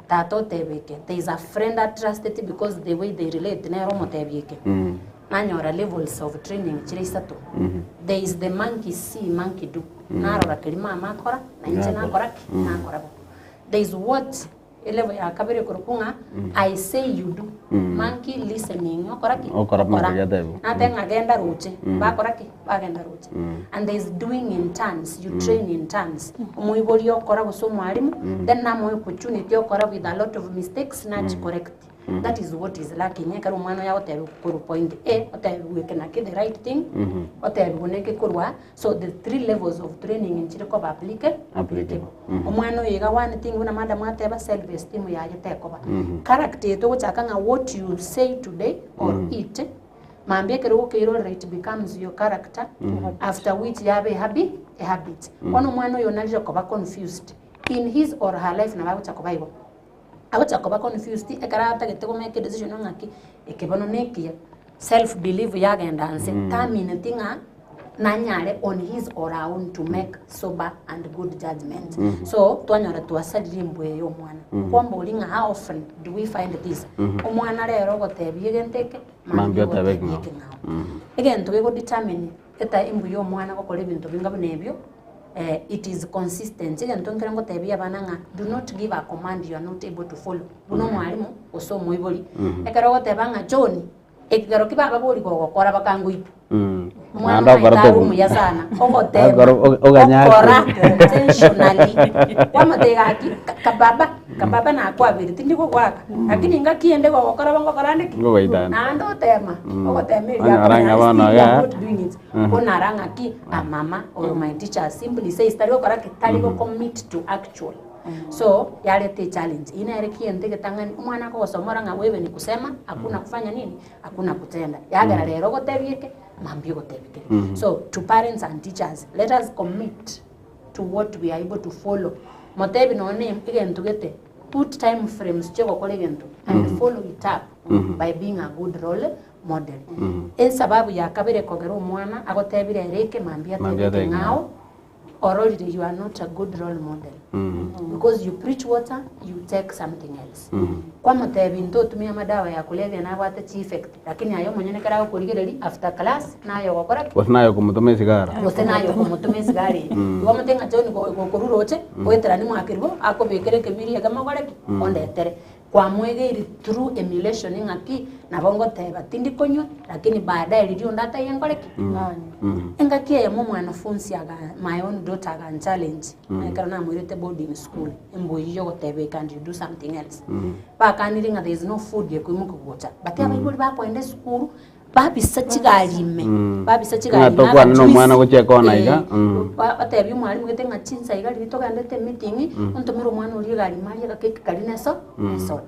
tato tebeke there is a friend that trusted because the way they relate na ro motebieke nanyora levels of training chirisato there is the monkey see monkey do narora kelima makora na nje nakora there is what elevo ya kabere kurukunga I say you do monkey listening okora na tenga genda ruche bakoraki bagenda ruche and there is doing in turns you train in turns umuibori okora guso mwalimu then na moyo opportunity okora with a lot of mistakes not correct that is what is lacking ekaro mwana ya oteru kuru point A oteru wekena ke the right thing oteru boneke kurwa so the 3 levels of training in chire ko applicable omwana yega one thing una madam ateba self esteem ya yetekoba character to chakanga what you say today or eat mambie kero keiro right becomes your character after which yabe a habit ono mwana yo nalije koba confused in his or her life na babucha koba ibo abacha koba confused ekarata getego make decision ngaki ekebono nekia self belief yagenda anse terminating nanyare on his or her own to make sober and good judgment. So twanyora twasalire mbwe yo mwana kwamba ulinga how often do we find this omwana rero gotebie genteke mambio tabeki no again to go determine eta imbu yo mwana gokora ibintu bingabo nebyo it is consistent again to ngira ngotebia bananga do not give a command you are not able to follow buno mwalimu osomo iboli ekero gotebanga John ekigaro kibaba bori gokora bakanguipa mwana barato ya sana ogoteba oganyaka intentionally kwamatega kababa na kwabiri tindiko kwaka lakini ngakiende gokora bango karandiki na ndo tema ogotemera aranga bana ya onaranga ki a mama or my teacher simply says tari gokora kitari go commit to actual so yalete challenge inaere kiende getangani umwana ko gosomora nga wewe ni kusema hakuna kufanya nini hakuna kutenda yagara rero gotebieke mambio gotebike so to parents and teachers let us commit to what we are able to follow motebi no name igento gete put time frames chego kole gento and follow it up by being a good role model sababu ya kabere kogero umwana agotebire reke mambia tebike ngao or already you are not a good role model because you preach water you take something else kwa motebi ndo tumia madawa ya kulevya na wata chi effect lakini ayo mwenye nekara kurigireri after class nayo gokora wasnayo kumutume sigara wasnayo kumutume sigara iwa mutenga choni gokururoche wetera ni mwakirwo akobekere kemiri agama goreki ondetere kwa mwegeri through emulation ngaki nabongo teba tindi konyo lakini baadaye lidio ndata yengoreki engaki ya mwanafunzi aga my own daughter aga challenge kana mwirete boarding school embo yiyo gotebe can you do something else ba kaniringa there is no food yekuimuka gota bati abayibuli bakwende school babisa chigalime babisa chigalime natokwa no mwana gocheka na iga batebi mwalimu getenga chinsa iga litoka ndete meeting ontomero mwana uri gali mali ga keke kalina so soda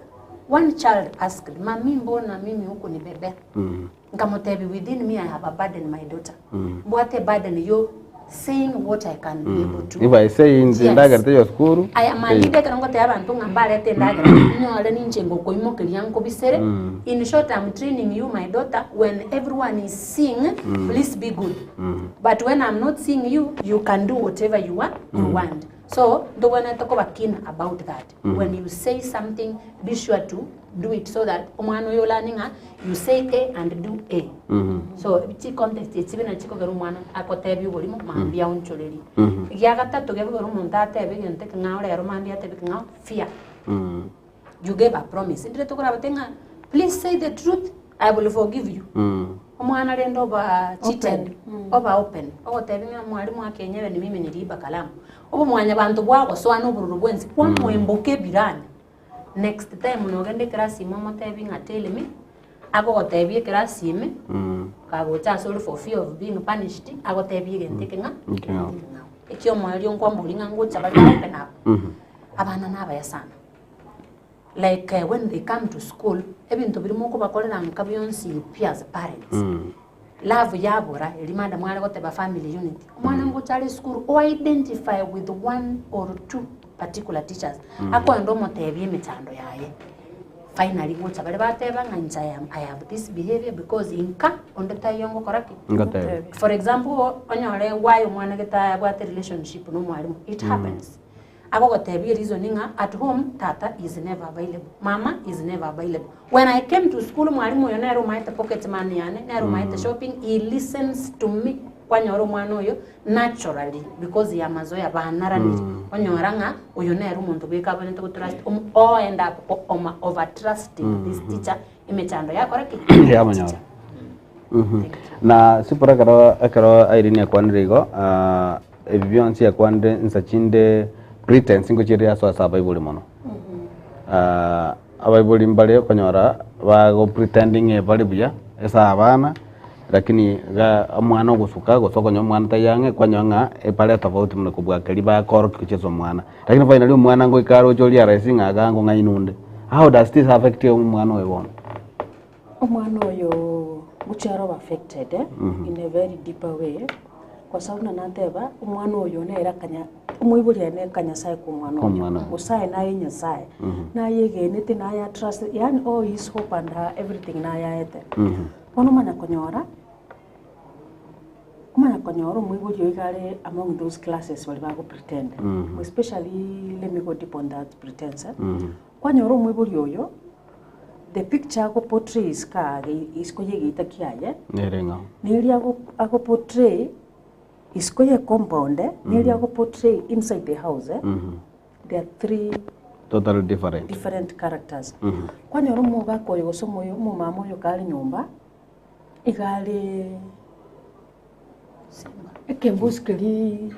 one child asked mami mbona mimi huko ni bebe ngamotebi within me I have a burden my daughter what a burden you saying what I can be able to if I say in the ndagarte yo skuru I am a leader kan ngote abantu ngambale te ndagara nyole ninjengo ko imokeli yanko bisere in short I'm training you my daughter when everyone is seeing please be good but when I'm not seeing you you can do whatever you want so the one I talk about keen about that when you say something be sure to do it so that umwana yo learning you say A and do A so biti context itibina chiko gero mwana akotebi bolimo mambia uncholeri ya gatatu gero gero monta tebe gente ngao lero mambia tebe ngao fear you gave a promise ndire to kora batenga please say the truth I will forgive you umwana rendo ba cheated over open ogotebi mwalimu akenyewe ni mimi niliba kalamu obo mwanya bantu bwago so anobururu bwenzi kwa mwemboke birani next time nogende class mama tebi ngatele me ago gotebi class ime ka gocha sorry for fear of being punished ago tebi gente kenga ekyo mwali onkwa mulinga ngocha bali open up abana naba ya sana like when they come to school ebintu birimo ko bakolera nkabyonsi pia as parents love yabura elimanda mwali goteba family unit mwana ngocha school o identify with one or two particular teachers ako ndo motebye mitando yaye finally ngocha bale bateba nganja I have this behavior because inka onde tayongo koraki for example onyore why mwana geta bwate relationship no mwalimu it happens ako gotebye reasoning at home tata is never available mama is never available when I came to school mwalimu yo nero maite pocket money yane nero maite shopping he listens to me kwanyoro mwana oyo naturally because ya mazoya banarani onyoranga oyo nero muntu beka bane to trust or end up over trusting this teacher imechando yako raki ya manyoro na sipora karo airini ya kwanrigo evivansi ya kwande nsachinde pretense ngo chiri aso asa bible mono abaibuli mbale konyora bago pretending e bali buya esa abana lakini ga mwana gusuka gusoko mwana tayange kwanyanga e pale tofauti mno kubwa kaliba koro kichezo mwana lakini finally mwana ngo ikaro joli ya racing agango ngainunde how does this affect mwana we won mwana oyo mucharo affected in a very deeper way kwa sababu nateba mwana oyo nera kanya umwibuli ene kanya sai ku mwana usai na yenya sai na yegenete na ya trust yani all his hope and everything na ya ete ono mana konyora konyoro mwibuli yoigale among those classes wali bago pretend. Especially let me go deep on that pretense. Konyoro mwibuli yoyo the picture go portray iska isko yegita kiaye. Nerenga. Nili ago portray isko ye compound nili ago portray inside the house. There are 3 totally different characters. Konyoro mwoga koyo somo yo mu mama yo kali nyumba. Igale ekembuskeli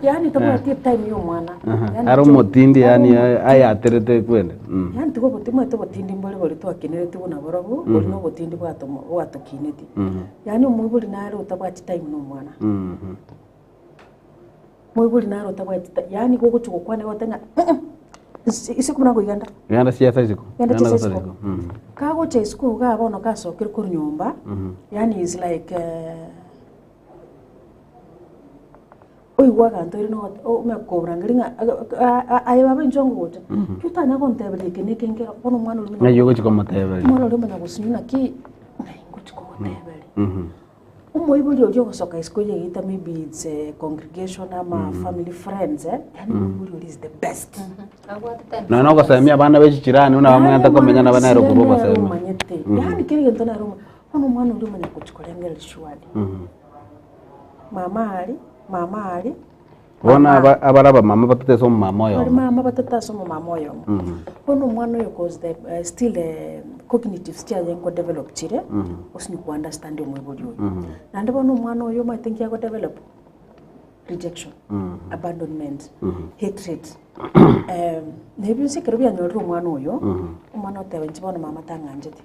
yani tamuatie time yo mwana aro motindi yani ayaterete kwende yani tuko botimwe to botindi mbole bole to akenere tuko na borogo bole no botindi bwato kineti yani umubuli naro utabati time no mwana mwibuli naro utabati yani gogo chuko kwane watanga isiku mnago iganda siasa isiku kago cha isiku ga bono kaso kuri nyumba yani is like oigwaga ntori no me kobra ngiringa aye baba njongo gote tutanya ko ntebele keneke ngera bono mwana uri na yogo chiko matebele mwana uri manya gusinyuna ki ngo chiko matebele umuyibuli ojo gosoka isiku ye gita maybe it's a congregation ama family friends yani umuyibuli is the best no go samia abana bechichirani una bamwe atakomenya na bana ero kuruba sema yani kiri ntona ero bono mwana uri manya kuchikolengera shwadi mama ali bona abaraba mama batete so mama yo mama batete so mama yo bono mwana yo cause the still cognitive skills yango develop chire osini ku understand umwibuli yo nande bono mwana yo I think yago develop rejection abandonment hatred nebi sikero bya nyoro mwana yo umwana otewe nchibona mama tanganjeti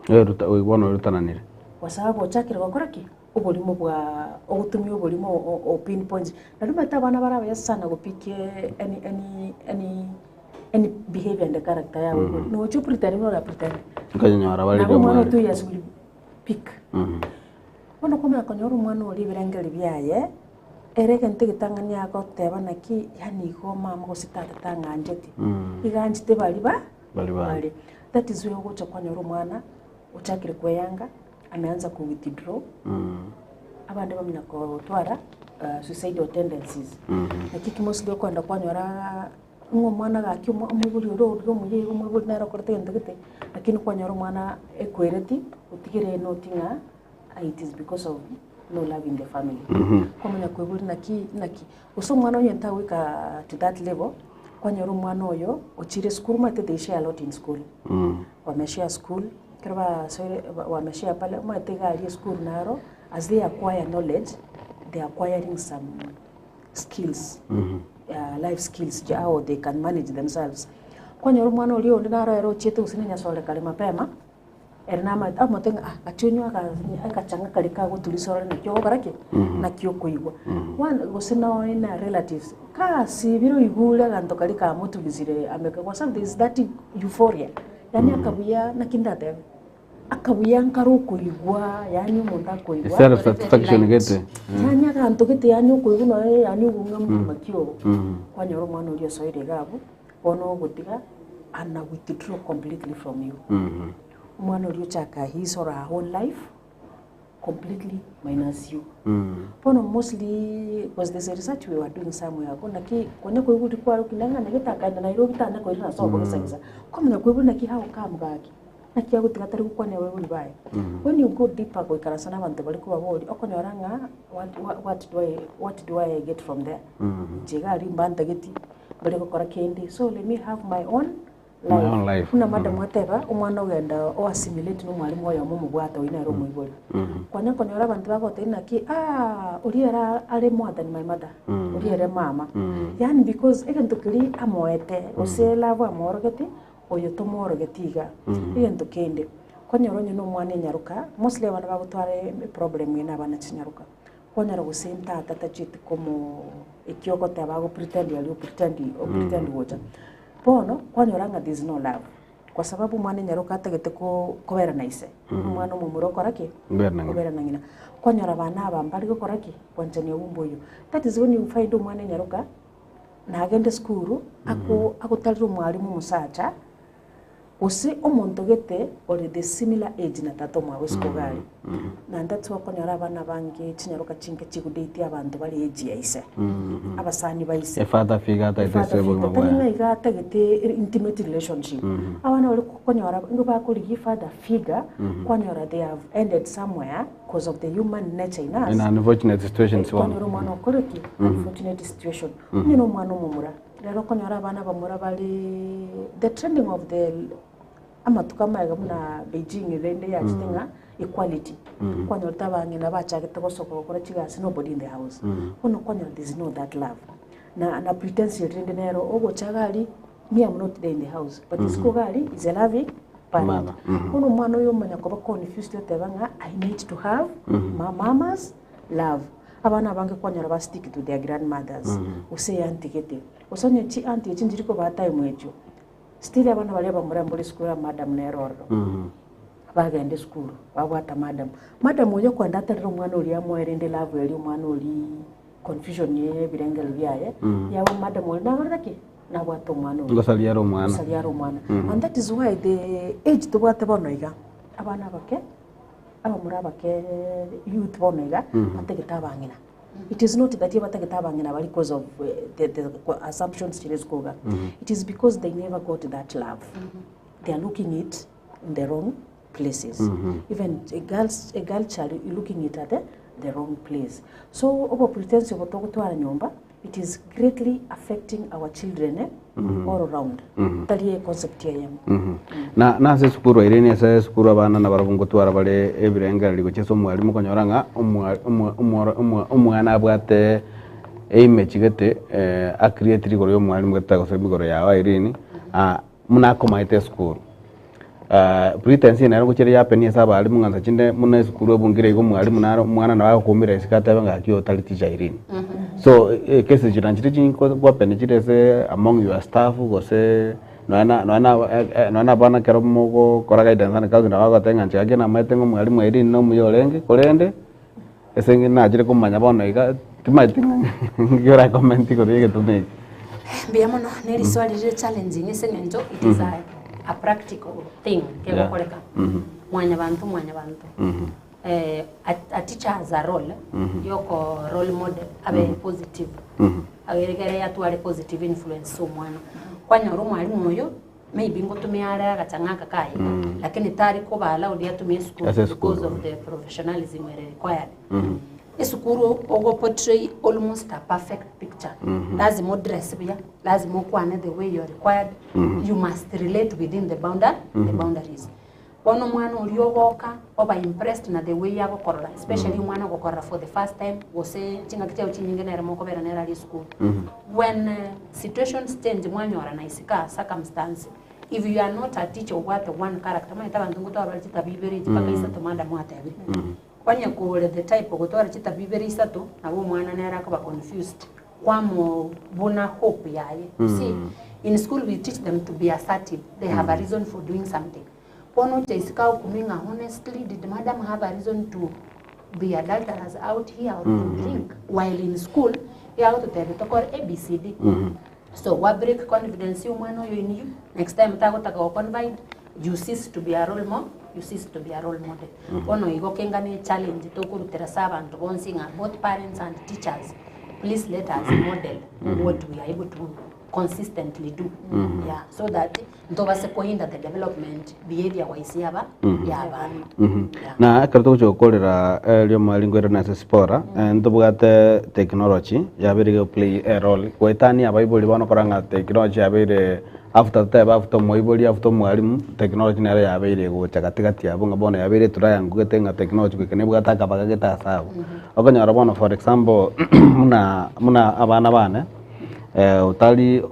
ruta oibona rutananire wasababu chakira bakoraki ubulimo bwa ogutumya ubulimo o pinpoint naruma tabana baraba sana gupike any behavior and character yawe no chu pretend no la pretend kanyara bali nabo mwana tu yes will pick bono komera konyoro mwana oli birangeli byaye ereke ntigitangania ako tebana ki yani go mama go sitata tanganjeti iganjite bali that is where go konyoro mwana uchakire kweyanga ameanza ku withdraw abande bamenya ko twara suicidal tendencies akiki mostly ko anda kwanyora ngo mwana gaki umubuli ro muye umubuli naro korte ndagite lakini kwanyora mwana ekwereti utigire notinga it is because of no love in the family komenya kwebuli naki uso mwana yenta wika to that level kwanyora mwana oyo ochire school mate they share a lot in school wameshare school Kerba wameshare pale matega ali school naro as they acquire knowledge they are acquiring some skills life skills how they can manage themselves kwanya mwana ulio ndinaro ero chetu usinenya sole kale mapema ernama amotenga achonywa akachanga kale kago tulisora na kyo barake na kyo kuigwa one gosina ina relatives kasi biro igule ganto kale ka mutulizire ameka kwa sababu there is that euphoria yani akabuya na kindate akabuya nkaruko igwa yani umuntu akoigwa self satisfaction gete yani akanto gete yani ukoigwa no yani ugunga makio kwanyoro mwana uri soire gabo ono gutiga ana withdraw completely from you mwana uri chaka his or her whole life completely minus you pono mostly because there's a research we were doing somewhere kuna ki kone ko yuti kwa kinanga na gitaka na Nairobi tana ko ina so ko sasa komenya ko na ki hawo kamugaki na ki aguti gatari ko ne wewe libaye when you go deeper ko ikarasana abantu bali ko babodi okonyoranga what do I get from there jiga rimba ndageti bali ko kora kendi so let me have my own life kuna madam wateba umwana ugenda o assimilate no mwalimu oyo mu bwata ina ro mwiboli kwanya konyora abantu bagote ina ki uriera ale more than my mother uriera mama yani because egento kiri amoete osela bwa morogeti oyo to morogetiga egento kende konyoro nyo no mwana nyaruka mostly abana bagutware problem ina abana chinyaruka konyara gusenta tata chiti como ikioko tabago pretend wocha pono kwanyoranga there is no love kwa sababu mwana nyaruka ategete ko kobera naise mwana mumuro koraki kobera nangina kwanyora bana abambari koraki kwanjani ubumboyo that is when you find mwana nyaruka na agende school ako taliro mwalimu musacha Ose omonto gete ore the similar age na tato mwawe skogari. Na ndatu wakonyora abana bange chinyaruka chinke chigudate abantu bari age yaise. Abasani baise. Father figure that is able to tari iga tagete intimate relationship. Abana bari konyora ngo bakuri father figure konyora they have ended somewhere because of the human nature in us. In an unfortunate situation konyora mwana okoreki unfortunate situation. Nino mwana omumura. Lero konyora abana bamura bali the trending of the amatukama na Beijing rende ya chitinga equality kwanyo tabangi na bachage togosoko gukora chigasi nobody in the house ono kwanyo there is no that love na pretense rende nero ogo chagali me am not there in the house but this kogali is a loving parent ono mwana yo manya ko ba confused tebanga I need to have my mama's love abana bange kwanyara ba stick to their grandmothers use auntie kete usonye chi auntie chinjiriko ba time echo still abana bali abamurambuli school madam neroro bagende school babwata madam oyo kwenda atarira omwana oli amwerende love eli omwana oli confusion ye birengelo byaye yawo madam oli nagarake nabwata omwana oli ngosaliaro omwana and that is why the age to bwata bonoiga abana bake abamura bake youth bonoiga bategeta bangina. It is not that you are because of the assumptions. It is because they never got that love. They are looking it in the wrong places. Even a girl child, you're looking it at the wrong place. So, over pretense of nyomba, it is greatly affecting our children all around. Tali concept here. Na se sukuru irene se sukuru abana na barabungo twara bale ebirenga ligo cheso mwalimu konyoranga umwana abwate image gete a create ligo yo mwalimu geta ko bigoro yawa irene muna komaite sukuru pretense na ngo chere ya peni saba alimu nganza chinde muna sukuru obungire igo mwalimu na mwana na wakomira isikata banga akiyo tali teacher irene. So kesi jiranjiri jinko kwa peni jirese among your staff go se no bana kero mogo koraga idanzana kazi na waga tenga nchage na maitengo mwalimu irene no muyolenge kolende esengi na jire kumanya bono iga timaitinga ngiora comment ko yeke tume biamono neri swali je challenging esengenjo it is a practical thing kero koleka mwanya bantu a teacher has a role yoko role model abe positive agere ya tuare positive influence so mwana kwanya mwalimu oyo maybe ngotumiara gachangaka kai lakini tari ko bala odi atumie school because of the professionalism required esukuru ogo portray almost a perfect picture lazima dress bia lazima kwane the way you are required you must relate within the boundaries Bono mwana uliogoka oba impressed na the way yako korora especially mwana gokorora for the first time wose chinga kiteo chinyingene era moko bera nera school when situations change mwanyora na isika circumstance if you are not a teacher what one character maita bantu ngoto abalita bibere tipaka isato manda mwata yabi kwanya ko the type gotora chita bibere isato na wo mwana nera ko ba confused kwamo bona hope yaye see in school we teach them to be assertive they have a reason for doing something. Pono Jessica Kuminga, honestly, did madam have a reason to be adulterous out here or to drink? While in school, you have to tell it or ABCD. So what break confidence you in you? Next time Tago confide, you cease to be a role model, you cease to be a role model. Pono you go kengani challenge to go to Terasava and one singer, both parents and teachers. Please let us model what we are able to consistently do so that ndobase kuhinda the development behavior wise yaba yabana na karto chokolera lyo malingwera na spora ndobugate technology yabere play a role kwetani abaiboli bano koranga technology yabere after moiboli after mwalimu technology na yabere go chakatikati yabo ngabona yabere turayangu getenga technology kwekene bugata bagageta sawa okanyara bono for example muna abana bana utali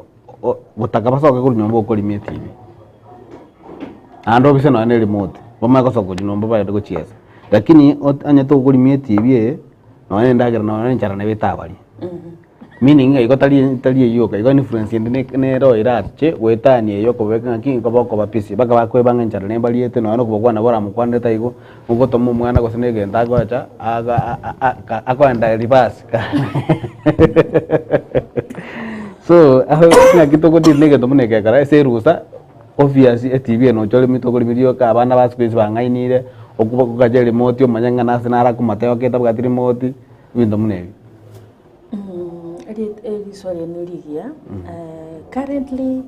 butakabasa ko nyombo ko limie TV ando bise no ane remote boma ko soko nyombo ba ko chiesa lakini anya to ko limie TV no ane ndagira no ane nchara ne bitabali meaning iko tali yo ka iko influence ne ro irache wetani yo ko beka nki ko bako bapisi baka bakwe banga nchara ne baliete no ano ko bwana bora mukwande taigo uko tomo mwana ko senege ndago acha akwanda reverse so aho na kitoko dinege to muneke kara ese rusa obviously TV no chole mitogori video ka abana ba space bangainire okuba kukaje remote omanyanga nase nara kumateo keta bwa remote bindo munebi. Sorry, Nurigia. Currently,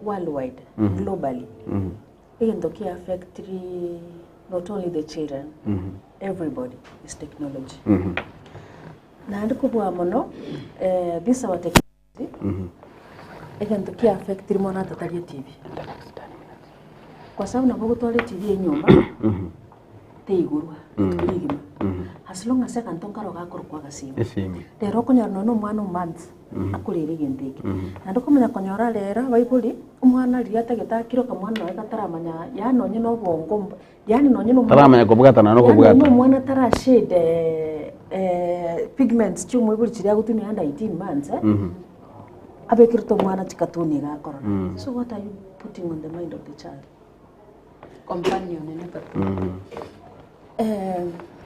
worldwide, globally, even though it affects not only the children, everybody is technology. Na ndikuwa mono, this our technology, even though it affects mwana tatalia TV. Kwa sababu na bogo tole TV nyumba, te igurwa, tuligima. As long as I can talk about kwa gasimu. Te roko nyarno no mwana months akurire genteke. Na ndoko menya konyora lera Bible umwana riata getakiro kamwana wega taramanya yano nyino bongo yani no nyino taramanya kubugata na no kubugata. No mwana tara shade pigments chumo ibuli chiria gutuni under 18 months abekirto mwana chikatuni gakora. So what are you putting on the mind of the child? Companion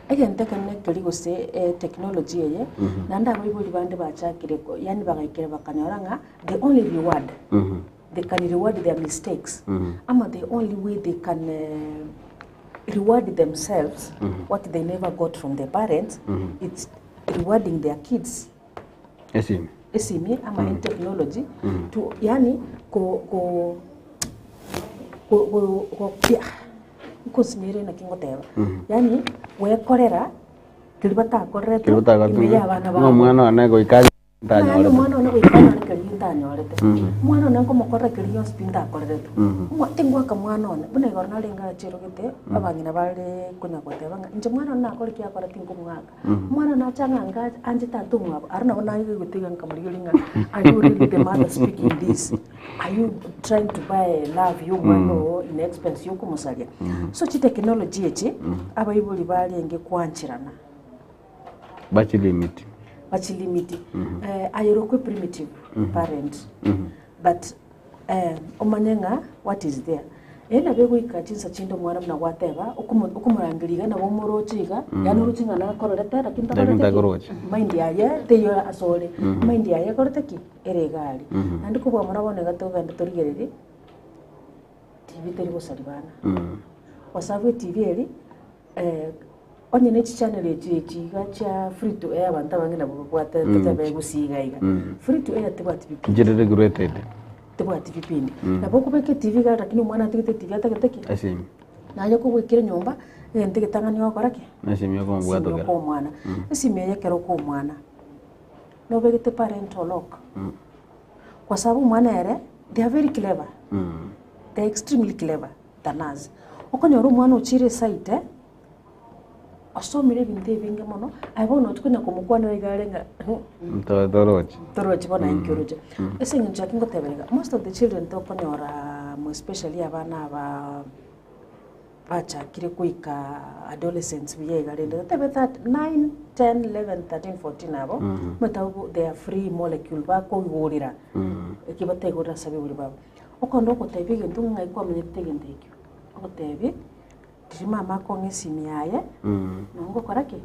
again technically go say technology ye nanda Bible bande bachakire yani bagaikire bakanyoranga the only reward they can reward their mistakes ama the only way they can reward themselves what they never got from their parents it's rewarding their kids esimi ama in technology to yani ko kusimire na kingoteba yani wekorera kiribata korete imeya abana ba mwana wana go ikaje ndanyorete mwana wana go ikaje ndanyorete mwana wana ko mokora kiriyo spinda korete tingwa ka mwana wana bune gorna lenga chirogete abangina bale kunya koteba nje mwana wana akora kya kora tingo mwaka mwana na changa anje tatu mwaba arna wana yigo gutiga nkamuriyolinga are you really the mother speaking this are you trying to buy love you mwana in expense yuko musalia so chi technology echi abayibuli balenge kwanchirana bachi limit ayirokwe primitive parent but omanyenga what is there ela bego ikachinsa chindo mwana mna wateba okumurangiriga na bomorochiga yani ruchinga na kororeta rakinta mind yaye teyo asole mind yaye koroteki eregali andi kubwa mwana bone gato ganda torigereri TV teri bosaribana kwa sababu TV eri onye ne channel echiga cha free to air banta bangina bwata tatabe gusiga iga free to air tebati bipi jere regulated tebati bipindi na boko beke TV ga lakini mwana atigete TV atakateki asimi naje ko gwikire nyumba ndege tangani wakorake asimi ko mbwato ga ko mwana asimi yekero ko mwana no begete parental lock kwa sababu mwana ere they are very clever they are extremely clever than us okonyoro mwana uchire site asomire binte binge mono abona tukuna kumukwana igarenga torochi bona encourage esenye njakingo teberega most of the children tokonyora mo especially abana bacha kire kuika adolescents biyega rende tebe that 9 10 11 13 14 abo metago they are free molecule ba ko igorira ekibate igorira sabe buri babo okondo ko tebige ntunga ikwa menyete gendekyo okotebi Tishima mako ngisimi yaye nongo korake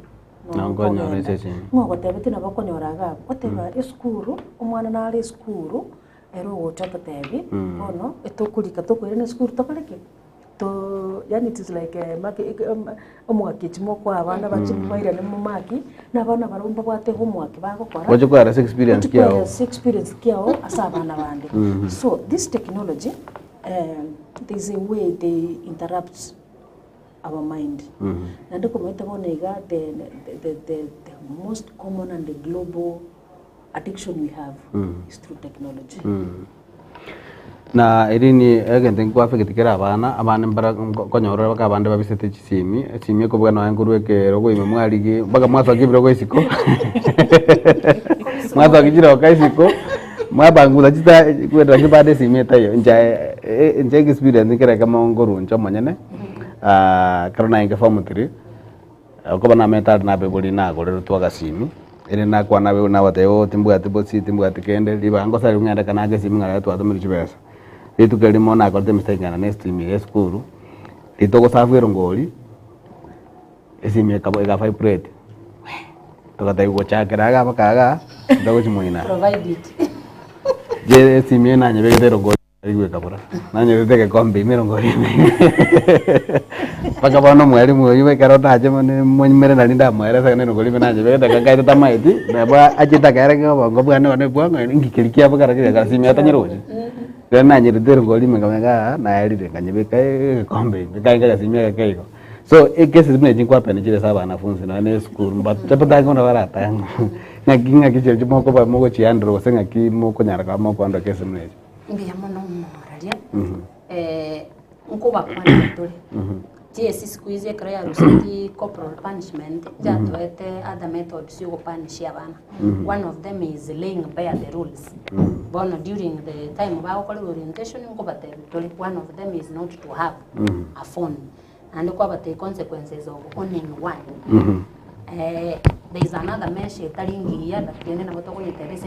nongo nyorete ngo tebete na bako nyoraga oteba eskuru umwana na ali eskuru ero wochapa tebi ono etokulika tokwere na eskuru tokaleke to yani it is like make omwaki chimo kwa abana bachimaira ne mumaki na bana barumba bwate homework bagokora waje kwa experience kiao asabana bande so this technology there is a way they interrupt our mind. And the most common and the global addiction we have is through technology. Na irini egente kwa fekitikira abana mbara konyorora bakabande babisete chisimi chimye ko bwana ngurwe ke rogo ime mwaligi baga mwasa kibiro ko isiko mwasa kijira ko isiko mwabangula chita kwenda kibade simye tayo nje experience kira kama ngoro ncho manyene karona inge form 3 ko bana meta na bebuli na gore twaga simi ene na kwa nawe na wateo timbwa tibosi timbwa tikende libango sari ngenda kana ge simi ngara twa tumiri chibesa itu kelimo na kote mistake na next mi school litoko safwero ngoli esimi kabo ega vibrate toka go chakera ga bakaga ndago chimoina provide it je simi na nyebe ngero ngoli Igwe kabura. Nanyerete ke kombe mirongo ine. Paka bano mwalimu yiwe karota aje mwimere na linda mwere sa neno golime nanje bega kakaita tamaiti na ba ajita kare ke bongo bwana ne bwango ngikilikia bakara kire kasimi atanyeroje. Then nanyerete golime kamega na yalide kanyebeka kombe bega kasimi kaiko. So kesi zimene jinkwa pene chile saba wanafunzi na ne school but tapata ngona barata. Ngakinga kiche chimoko ba moko chiandro senga ki moko nyara ka moko ando kesi mene. Mbia mono moralia. Nkuba kwa ndore. Yes, siku hizi kaya rusiki corporal punishment jatuete other methods you punish abana. One of them is laying bare the rules. Bono during the time of our orientation nkuba one of them is not to have a phone. And look about the consequences of owning one. There is another measure telling here that you know what you tell us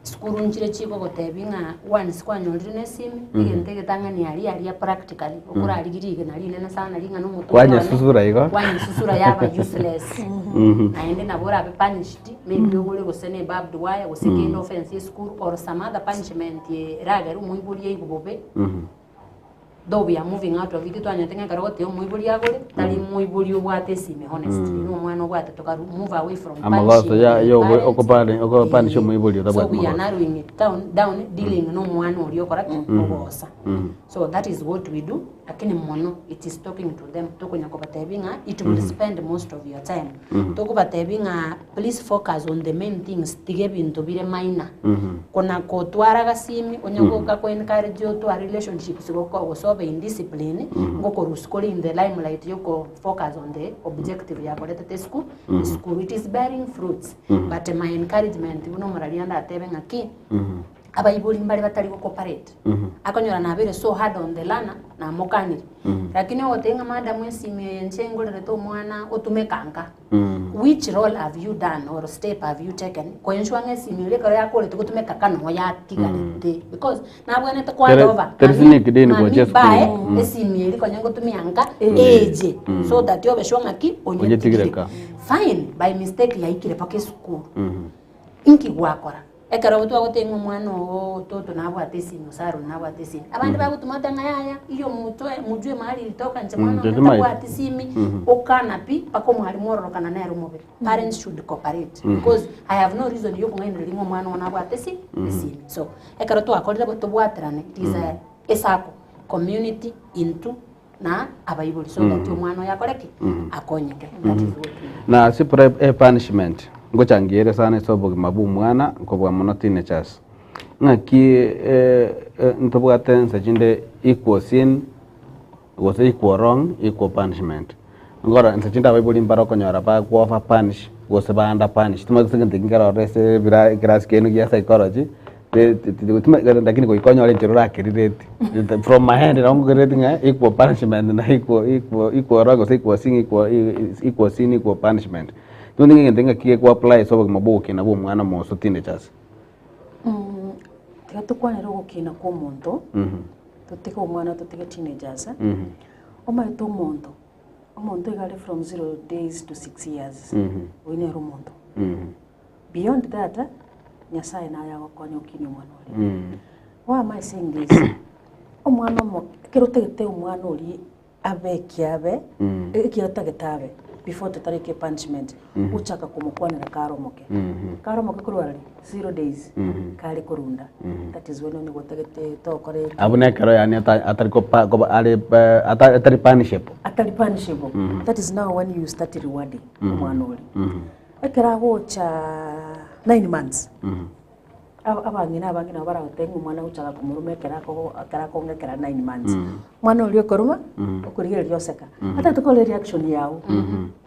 Skuru nchire chiko gotebinga one squanyo rine sim igente tangani ali practically okura aligiri na line sana linga no muto kwanya susura iko kwanya susura yaba useless aende na bora be punished maybe ugule gosene barbed wire go second offense school or some other punishment ye raga ru muibuli igubobe though we are moving out of it twanya tenga karote yo muibuli yagole tali muibuli obwate sime honestly no mwana obwate to move away from amagoto ya yo okopani sho muibuli so we are narrowing it down dealing no mwana oli correct obosa so that is what we do lakini mmono it is talking to them tokonya kobatebinga it will spend most of your time tokobatebinga please focus on the main things tigebintu bire minor kona kotwara gasimi onyogoka ko encourage you to a relationships go so in discipline ngoko ruskoli in the limelight yoko focus on the objective ya koleta school school it is bearing fruits but my encouragement uno moralianda atebenga ki abayibuli mbali batali ko cooperate akonyora na bere so hard on the learner na mokani lakini otenga madam ensime nchengolere to mwana otumekanga which role have you done or step have you taken ko enshuange simile kare yakole tukutumeka kano ya tigalite because na bwana to kwa over tersini kideni ko just esimile ko nyango tumianga eje so that yobe shwanga ki onyetigireka fine by mistake ya ikire pake school inki gwakora ekaro tu agotenga mwana o toto nabo atesino saro nabo atesino abandi bagutuma ngaya iyo mujwe mahali litoka nje mwana kwa atisimi okana pi pako mahali mororo kana na rumobe parents should cooperate because I have no reason yo kungaina lingo mwana nabo atesini so ekaro tu akorera boto bwatrane is a esako community into na abayibuli so that mwana yakoreki akonyeke na si punishment ngochangiere sana sobo mabu mwana ngobwa mono teenagers ngaki ntobwate nsachinde equal sin was equal wrong equal punishment ngora nsachinda baibuli mbaro konyora ba kwa punish was ba under punish tumakusenge ngara rese bira grass kenu ya psychology lakini ko ikonyora ntirura kirireti from my hand na ngoreti nga equal punishment na equal wrong was equal sin equal punishment tuninge ndenga kie ku apply so maboke na bo mwana moso teenagers tiga tukwanira gukina ko muntu tutiko mwana tutike teenagers oma to muntu igale from 0 days to 6 years wine ro muntu beyond that nyasaye na yago konyo kini mwana oli why am I saying this omwana mo kirutete omwana oli abekiabe ikirotagetabe before to tarike punishment uchaka kumukwanira karomoke karomoke kurwali 0 days kali kurunda that is when oni gotagete to kore abune karo yani atari ko atari punishable that is now when you start rewarding mwanoli ekera gocha 9 months abangina bara utengu mwana uchaka kumurume kerako ngekera 9 months mwana ulio koruma ukurigira ryoseka hata tukole reaction yao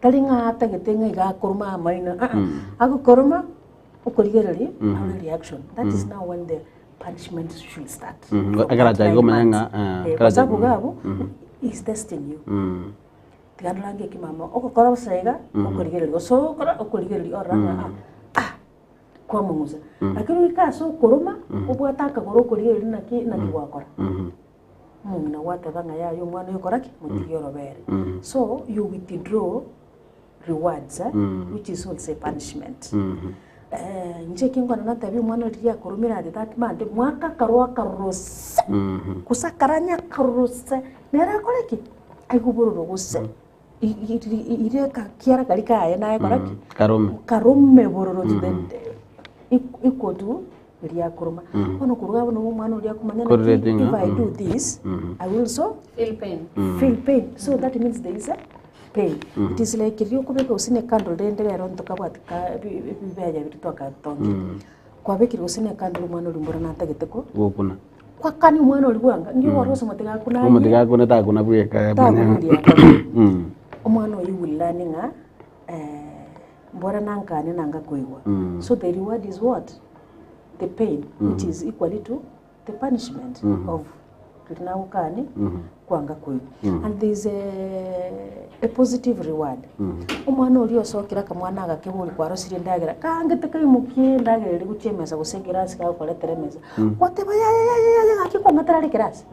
talinga hata getenga iga koruma maina agukoruma ukurigira reaction that is now when the punishment should start agara jago manga kara jago gabo is testing you tigarange kimama okokora saiga ukurigira so okora ukurigira oranga kwa munguza lakini ikaso kuruma ubwataka gorokuriye na kiwakora muna watabanga yayo mwana yokoraki mutiyorobere so you withdraw rewards which is also punishment nje kingona na tabi mwana ria kurumira ati that man mwaka karwa karose kusakaranya karose nera koleki aigubururu guse ire ka kiara kalika ya nae koleki karume bururu tide ikodu ria kuruma ono kuruga no mwana ria kumanya na if I do this I will so feel pain so that means there is a pain. It is like if you come to usine candle rende rero ntoka batika bibeya bitwaka tongi kwa bekiri usine candle mwana ulimbora na tagiteko gukuna kwa kani mwana ulibwanga ngi warose matiga kuna ta kuna bweka omwana oyu will learning mbora nankane nanga koigwa so the reward is what the pain which is equal to the punishment of kinaukani kwanga koyu and there is a positive reward umwana uri sokira kamwana agakeburi kwa rosiri ndagira kangete kaimukie ndagira ri guchemeza gusengera sika kwa leteremeza wote baya akiko ngatara kirasi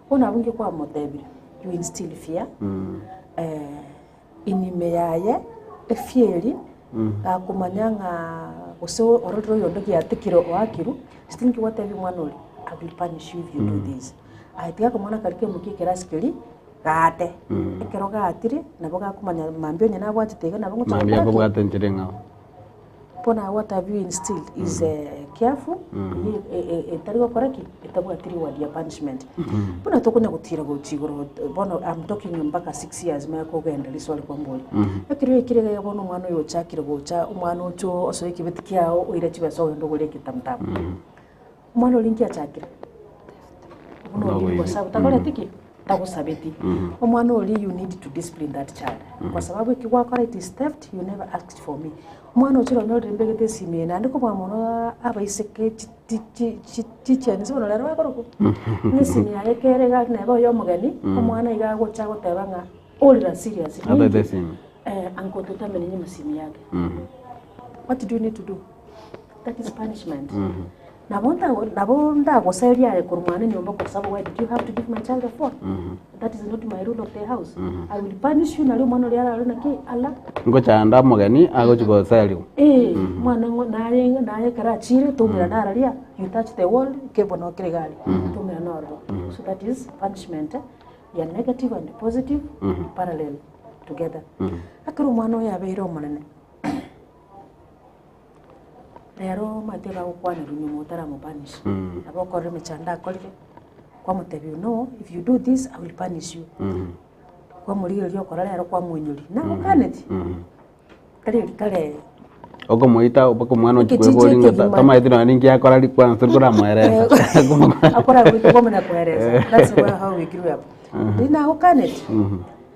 ona bunge kwa motebiri you instill fear inime yaye efieri akumanyanga uso ororo yondoki yatikiro wakiru stinki whatever mwana uri I will punish you if you do this aitia kumwana kalike mukie kirasi kiri gate ekero gatire nabo gakumanya mambio nyana bwatitega nabo ngucha mambio abo bwatenjire ngao pona what have you instilled is careful etarigo koraki etabwatiri wadia punishment pona tokunya gutira gochigoro bono I'm talking mpaka 6 years mako genda liswali kwa mboli ekiro ekirega bono mwana yo chakire gocha umwana ocho osoiki bitikiao oira chibaso ndo goleke tamtam mwana olinki achakire no kwa sababu takole tiki takusabeti omwana oli you need to discipline that child kwa sababu ikiwa it is theft you never asked for me omwana ochiro no rembegete simena ndiko bwamono abaiseke chicheni sibono lero bakoroko nisimi ayekere ga nebo yo mugeni omwana iga gocha gotebanga olira serious anko tutamenya nyumusimi yake what do you need to do that is punishment Nabonda goseria kurumane nyomba kwa sababu why did you have to give my child a phone? That is not my rule of the house. I will punish you na leo mwana yala alona ki ala ngocha anda mugeni agochigo seri mwana naye kara chire tumira nararia you touch the wall kebono kiregali tumira noro so that is punishment ya negative and positive parallel together akuru mwana ya beiro manene Lero matera ukwana runyo motara mopanish abo kore mechanda kolike kwa mutebi no if you do this I will punish you kwa muri ryo kora lero kwa munyuri na ukaneti kale ogo moita obako mwana ochibori kama idino ningi akora likwa nsukura mwere akora kwito kwa mwana kwereza that's how we grew up dina ukaneti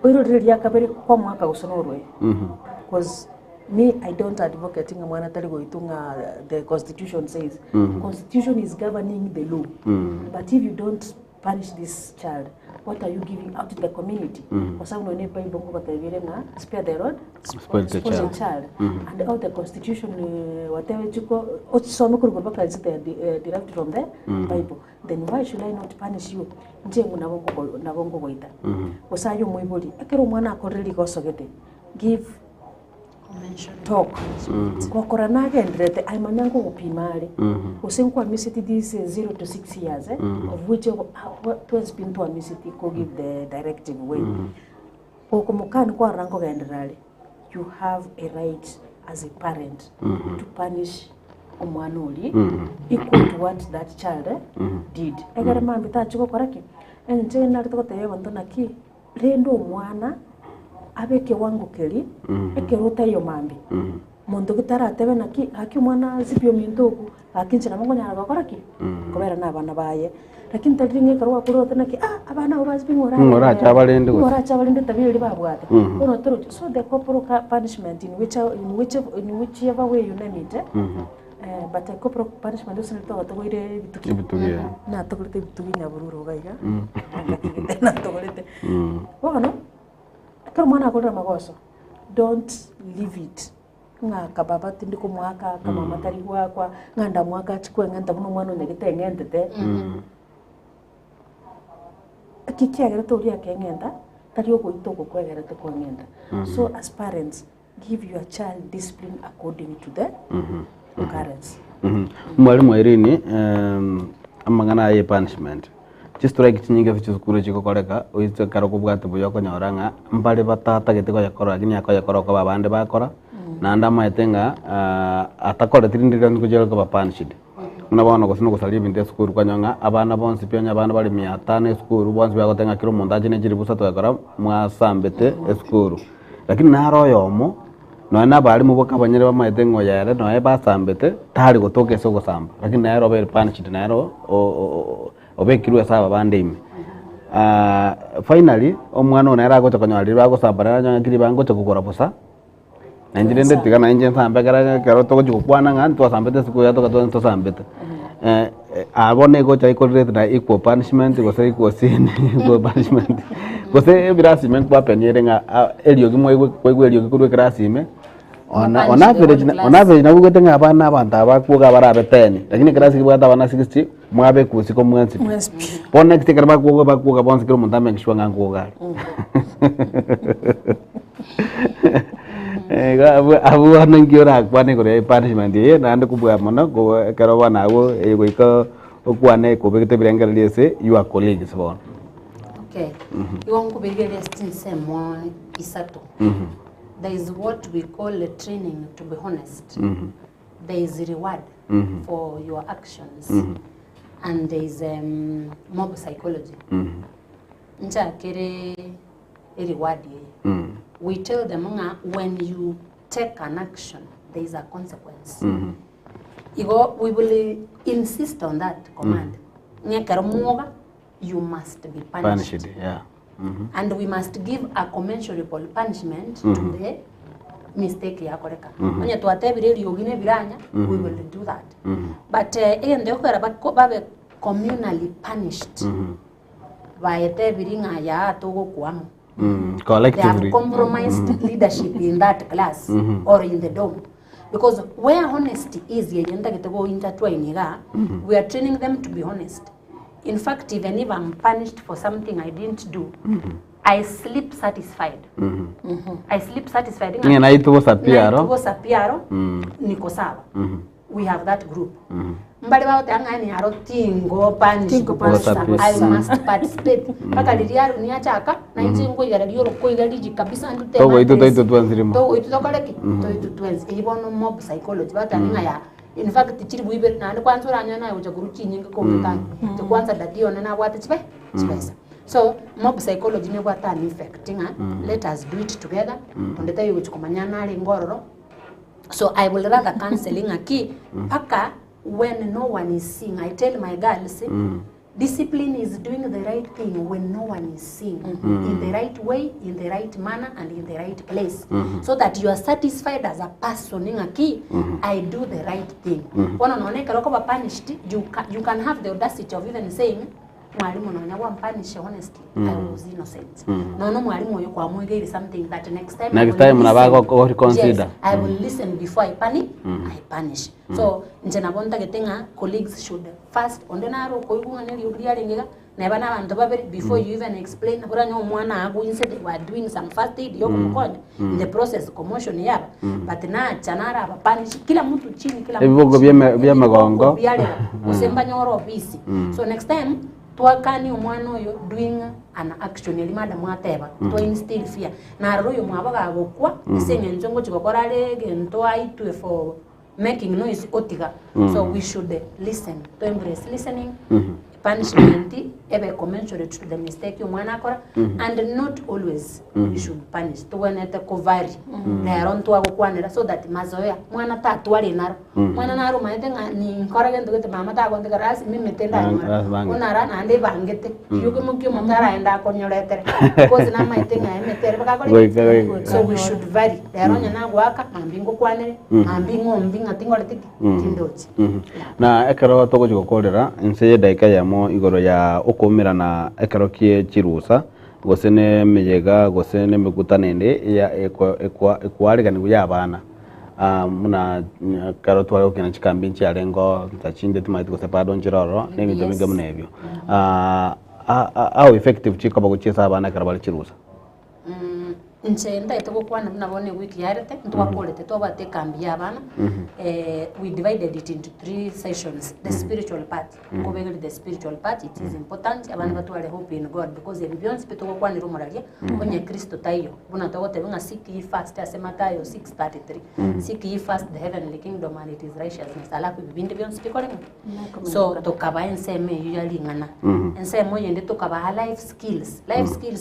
oiro ryo yakabere kwa mwaka usonorwe because me I don't advocate mwana tali goitunga the constitution says constitution is governing the law but if you don't punish this child what are you giving out to the community kwa sababu no nepa ibongo batavire na spare the road spoil the child and all the constitution whatever chiko otsome kurgo baka is derived from the Bible then why should I not punish you nje nabongo goita osayo muibuli akero mwana akoreri gosogete give talk kwa korana gendrete ai manyango upimale usenkwa misiti this 0 to 6 years of which what has been to a misiti ko give the directive way okumukani kwa rango gendrale you have a right as a parent to punish omwana oli equal to what that child did egere mambi tachiko koraki enje narito tebe bandona ki rendo omwana abeke wangu keli ekeruta yo mambi mondo gitara tebe naki haki mwana zipyo mindoku akinchira mangonya agakoraki kobera na bana baye lakini tadringe karwa kurote naki abana ubazi ngora chabalende tabiri babwate ono toro so the corporal punishment in whichever way you name it but the corporal punishment is not to goire bituki na to goire bituki nyabururu gaiga na to goire wano kama akora magoso don't leave it nga kababa tindiko mwaka kama matari kwa nganda mwaka chikwe nganda muno mwana negete ngentete kikiagera tori akengenda tari ogoitoko kwegera to ngenda so as parents give your child discipline according to the occurrence. Mwalimu Irene, amangana ye punishment. Chistrike chinyinga vichukuru chiko koreka uite karo kubwate buyo konyoranga mbali batata gitego yakora lakini yakora kwa babande bakora na ndama etenga atakora tirindira nkujero kwa punishment. Unabona ko sino kusali binte skuru kwanyanga abana bonsi pyonya abana bali 500 skuru bonsi bagotenga kiro mondaje ne jiribusa to yakora mwasambete skuru lakini naro yomo no na bali muboka banyere bamaetengo yare no e basambete tari gotoke so gusamba lakini naro be punishment naro obekirwe saba bandime finally omwana ona era gocha kanyalirwa gusambara nyanga kiri bango chokora posa nanjirende tika na nje sambe karo to kukwana ngani to sambete siku ya to sambete abone gocha ikorete na equal punishment go say equal sin equal punishment go say birasime kwa penyere nga elio gimwe kwegwe elio gikurwe kirasime on average na bugotenga abana abantu abakuga barabeteni lakini kirasi kibwata abana 60 mwabe kusiko mwensi po next karba kuga bonse kiro mundame kishwanga ngogali abu anangiora kwane kore punishment ye nande kubwa mono go kero bana go ego okwane ko bekete birangale se your colleagues bon. Okay. You want to be very simple isato. There is what we call a training to be honest. There is a reward for your actions. And there is mob psychology. Nja kere a reward. We tell them when you take an action, there is a consequence. We will insist on that command. You must be punished. Yeah. And we must give a commensurable punishment to the mistake yakoreka. Onye twatebire yogine biranya, we will do that. But again, they are communally punished by tebiringa ya togo kuamu. Collectively. They have compromised leadership in that class or in the dome. Because where honesty is, we are training them to be honest. In fact, even if I'm punished for something I didn't do, I sleep satisfied. I sleep satisfied. Niko sawa. We have that group. Mbali bao tangani aro tingo punish. I must participate. Paka liriaru ni achaka na injingo yaralioro ko igaliji kabisa ndute. Togo ito tuanzirimo. Togo ito tokaleki. To tuanzi. Ibono mob psychology bata ninga ya. In fact, chiri buibe na kwanza ranya na uja guruchi nyinga ko mutani. To kwanza dadio na wata chipe. Space. So mob psychology ne wata an effect. Let us do it together. Ondeta yugo chukomanyana ali ngororo. So I will rather counseling aki paka when no one is seeing. I tell my girls, discipline is doing the right thing when no one is seeing, in the right way, in the right manner, and in the right place, so that you are satisfied as a person. Aki, I do the right thing. When on punished, you can have the audacity of even saying, mwalimu na nyawa punish honestly. I was innocent. No mwalimu yuko amwege something that next time na reconsider. Yes, I will listen before I punish. So nje nabonda getenga colleagues should first ondenaro ko yuko ngane yuglia lengega na bana bantu babiri before you even explain bora nyo mwana agu instead they were doing some first aid yoko mkono in the process commotion yaba but na chanara ba punish kila mtu chini kila mtu bia magongo usemba nyoro ofisi. So next time twakani omwana oyo doing an action eli madam ateba to instill fear na royo mwabaga gokwa isenge njongo chigokora lege nto aitwe for making noise otiga. So we should listen, to embrace listening. Punishment ebe commensurate to the mistake omwana akora and not always you should punish to when it covari na ronto agokwanira so that mazoea mwana tatu ali naro mwana naro maitenga ni nkora gendo gete mama ta gonde garasi mimi tenda onara na ande bangete yuko mukyo mutara enda konyoletere because na maitenga emetere bakakole. So we should vary leronya na gwaka ambingo kwanire ambingo mbinga tingole tiki tindochi na ekero togo jigokorera nse daika ya mo igoro ya okomera na ekero kie chirusa gosene mejega gosene mekutanende ya ekwaregani ya abana muna karo twaro kena chikambi chialengo tachinde tumaiti gosepado njiroro nebintu binga munebyo how effective chikaba guchesa abana karabali chirusa nche ndaite gukwana nabone wiki yarete ntwakorete twabate kambi y'abana we divided it into 3 sessions. The spiritual part, kubegera the spiritual part, it is important abana batwale hope in God because every beyond spito gukwanira umuraria onye Kristo tayo buna togote bunga seek ye first asema tayo 6:33 seek ye first the heavenly kingdom and it is righteousness alafu bibindi beyond spiko lengo so tokaba enseme usually ngana ensemo yende tokaba life skills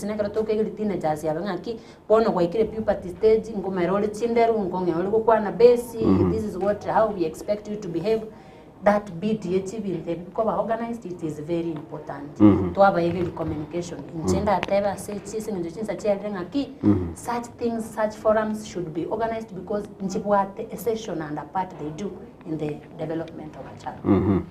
nekero tokegera teenagers yabangaki bono kwa ikire puberty stage ngomerole chinderu ngonge oli gukwana base this is how we expect you to behave that bit yechibinde because organized it is very important to have a communication inchenda ateba say chisingo chinsa chiarenga ki such things such forums should be organized because nchibwate a session and a part they do in the development of a child.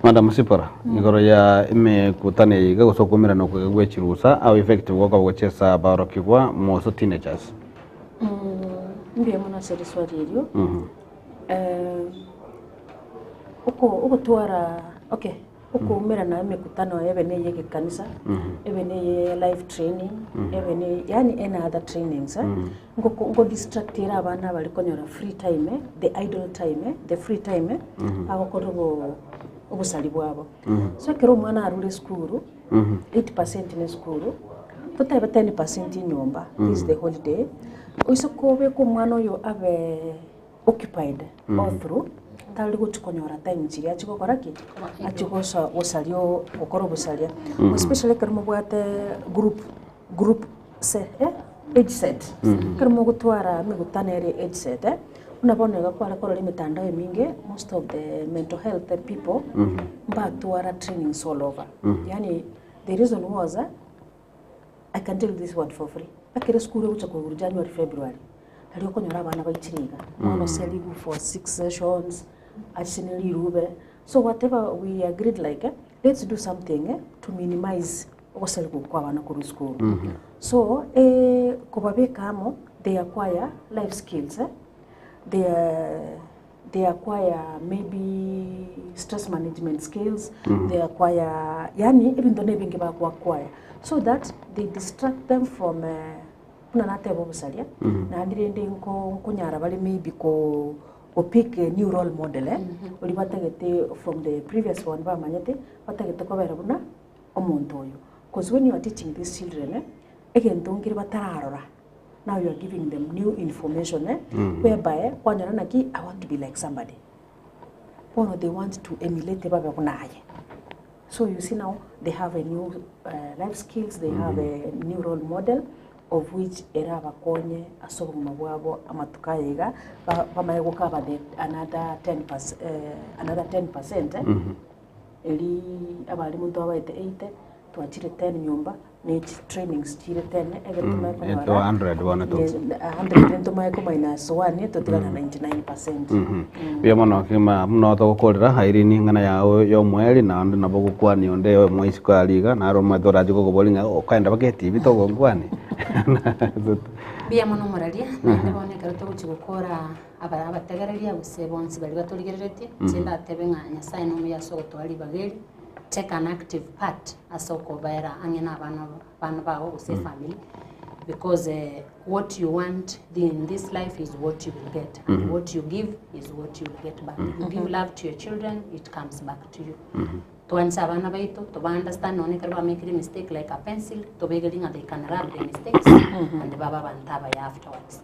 Madam Sipora, igoro ya ime kutane iga gusokomera no kwechirusa au effective wako gochesa barokigwa most teenagers. Mbiye muna seriswari elio. Uko twara okay uko umera na mikutano ebene yeke kanisa ebene ye live training ebene yani any other trainings ngo distractira abana bali konyora free time the idle time the free time akokorugo obusali bwabo so kero mwana arule school 8% in school tutaba 10% inyumba is the holiday usokobe ko mwana yo abe occupied all through tali gutukonyora time chiri achikokora ki achikosa osalio okoro busalia especially kermo bwate group set age set kermo gutwara migutanere age set unabonega kwala kora limitandao mingi most of the mental health people batwara trainings all over yani the reason was I can tell this one for free akire school ucha ko January February tali okonyora abana baichiriga no seligu for 6 sessions actually rube so whatever we agreed like let's do something to minimize oselgo kwa bana ku school so kubabekamo they acquire life skills they acquire maybe stress management skills they acquire yani even though nebinge ba acquire so that they distract them from kuna natebo busalia na ndirende kunyara bali maybe ko pick a new role model uli batagete from the previous one ba manyete batagete ko bera buna omuntu oyo because when you are teaching these children again don't give batararora now you are giving them new information whereby kwanyana naki I want to be like somebody or they want to emulate baba kunaye so you see now they have a new life skills they have a new role model of which era bakonye asobo mabwabo amatukayega bamayegoka bade another 10% eli abali muntu abaite 8 twachire 10 nyumba ne trainings chire 10 egetuma kwa 100 wana to 100 ntoma ko minus 1 to 99%. Bia mono kima mno to kokolera hairini ngana yo mweli na ndo nabo kwani onde yo mwisi kwa liga na ro madora jiko ko bolinga okaenda baketi bito gongwani. Bia mono moralia ndabone karuto kuchikora abategereria bose bonsi bali batoligerete cyenda tebenga nyasaye no muyaso twali bageri take an active part asoko baira angena bana bawo use family because what you want in this life is what you will get and what you give is what you will get back. You give love to your children, it comes back to you. To answer bana baito to understand no never make a mistake like a pencil to be getting they can rub the mistakes and baba bantaba afterwards.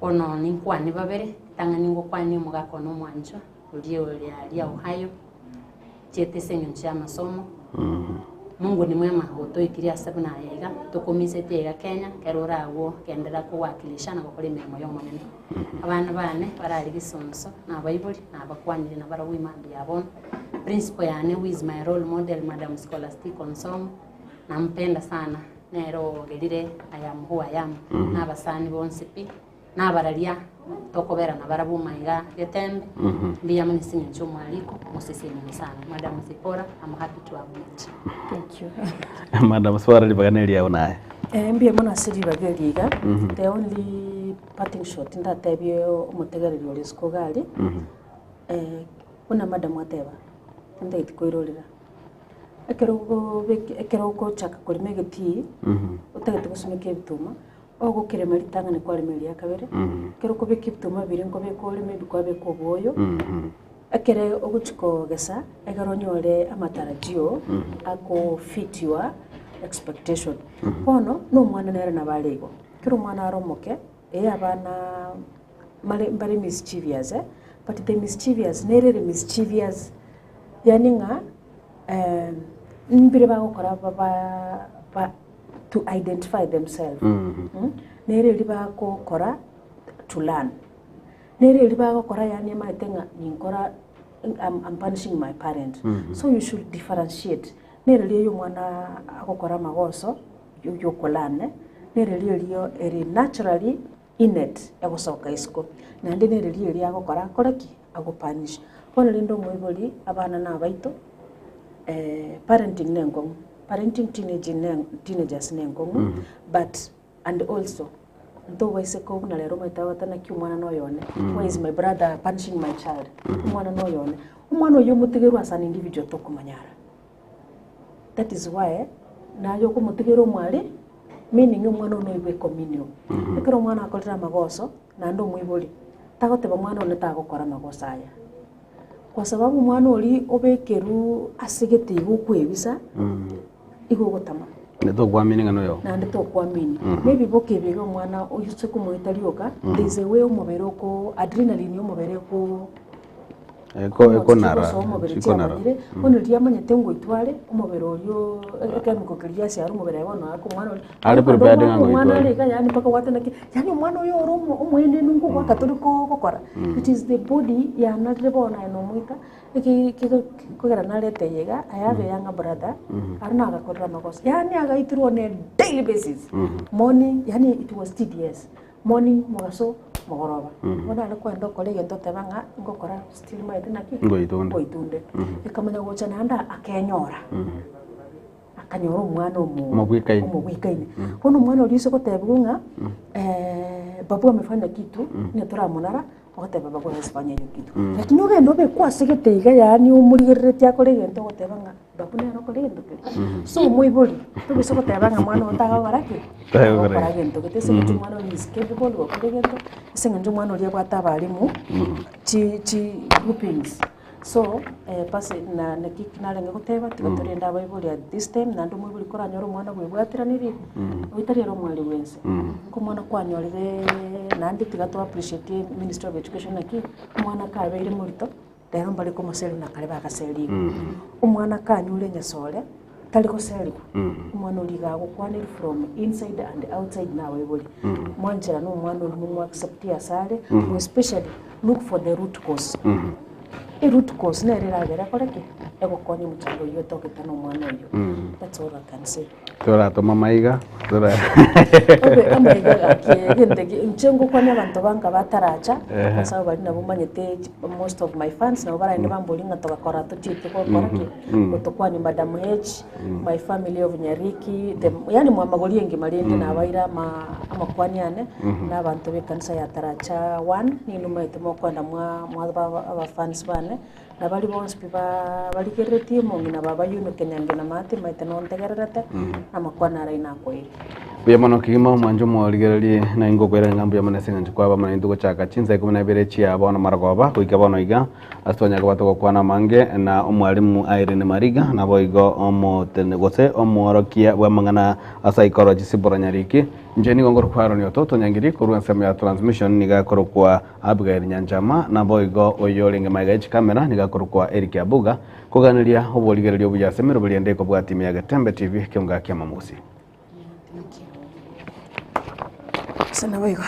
Ono ninkwa ni babere tanga ningo kwani mugako no mwanjo ulio ya Ohio chete senyo cha masomo Mungu ni mwema utoikiria sabuna yega tukumise tega Kenya kerora awo kendera kuwakilisha na gukora imirimo yo munene abana bane barari gisonso na Bible na bakwanire na barawi mambi yabona principle yane with my role model Madam Scholastic Onsom nampenda sana nero gerire ayam huwa yam na basani bonsipi na bararia tokobera na barabu maiga getembe biya mani sinye chuma aliko musisi ni sana Madam Sipora I'm happy to have met. Thank you. Madam Sipora libaganeli yaona mbiye mona siri bageriga the only parting shot nda tebyo umutegereri oli skogali una Madam ateba nda itikoirorera ekero ko chaka kolimegeti utagete gusumike bituma ogo kirema litanga ne kwali meli yakabere kero ko bekipto mabire ngo bekole mebi kwa bekoboyo akere oguchiko gesa egaronyore amatarajio ako fitwa expectation bono no mwana nere na balego kero mwana aromoke abana mbari mischievous but the mischievous nere mischievous yani nga mbire bagokora ba to identify themselves nere liba ko kora to learn nere liba ko kora yani maitenga ninkora I'm punishing my parent so you should differentiate nere liyo mwana akokora magoso yo kolane nere liyo eri naturally innate yagosoka isko nande nere liyo akokora koraki agopanish kono lindo mwiboli abana na baito parenting nengo parenting teenagers nengo but and also ndo waise ko na lero meta watana ki umwana no yone why is my brother punishing my child umwana no yone umwana yo mutigeru as an individual to kumanyara that is why na yo ko mutigeru mwali meaning umwana no ibe communio ekero umwana akolera magoso na ndo mwiboli tagoteba mwana one tagokora magoso aya kwa sababu mwana oli obekeru asigete gukwebisa igogotama neto kwamini ngano yo na neto kwamini maybe bokebega mwana oyuse kumwitarioka there's a way umubere ko adrenaline umubere ko eko nara ono diamanya tengo itware umubere olyo ekemiko kiria cia umubere bono ako mwana ari prepared ngango mwana reka yani paka watana yani mwana oyo oromo umwende nungu kwa katoliko gukora it is the body ya nadre bona no muita kigera narete yega ayave yanga brother aruna agakorera makosa yani agaitirwo on a daily basis morning yani it was tedious morning mugaso mogoroba bona le kwenda kolege ndotebanga ngokora still maite naki ngoitunde ikamanya gocha nanda akenyora akanyora umwana omubwikaine kono umwana uliso kotebunga babu amefanya kitu ni turamonara okoteba babu asifanya hiyo kitu lakini ugendo be kwasigiteiga yani umurigerete akolege ndotebanga babu ne akolege ndoke so muibuli tubise kotebanga mwana otaga baraki baraki ndoke tese mwana ni capable okolege ndo senga mwana oli bwata balimu chi groupings so pase na nekikina lenga koteba tutorienda baibuli at this time nando muibuli kora nyoro mwana gwibwatira niri witariro mwali wense ko mwana kwanyorire nandi tigato appreciate Ministry of Education aki mwana kabeire murito rero mbali ko maseli na kale bakaseli umwana kanyure nyasole tali ko seli umwana uliga gukwanira from inside and outside nawe boli mwanjira no mwana uri mu accept ya sale especially look for the root cause root cause na rira koreke ego konye mutando yo toketa no mwana yo that's all I can say tora toma maiga tora obe amaiga akigende inchengo kwanya abantu banga bataracha basa bali nabo manyete most of my fans na bara ine bambolinga tokakora tutite ko korake otokwanya madam H my family of Nyariki yani mwamagoli yengi malende na baira amakwanyane na abantu be kanisa ya taracha 1 ni numaite mo kwanda mwa aba fans bane na bali bonse bali kereti mo ngina baba yuno kenyange na mate maite no ntegererete na makwana raina kweli bya mono kima mwanjo mo ligerali na ingo kwera ngambu ya manesenga njikwa ba mane ndugo chaka chinza ikumana berechi ya bona maragoba kuika bono iga astonya kwato kwana mange na omwalimu Irene Mariga na boigo omo tenegose omworokia bwa mangana psychology sibora Nyariki njeni ngongoro kwaro ni ototo nyangiri kurwa nsema ya transmission niga korokwa Abigail Nyanjama na boigo oyolinge maiga kamera niga korokwa Eric Abuga kuganiria oboligerali obuya semero boliende ko bwa timu ya Gatembe TV kionga kia mamusi sana boigo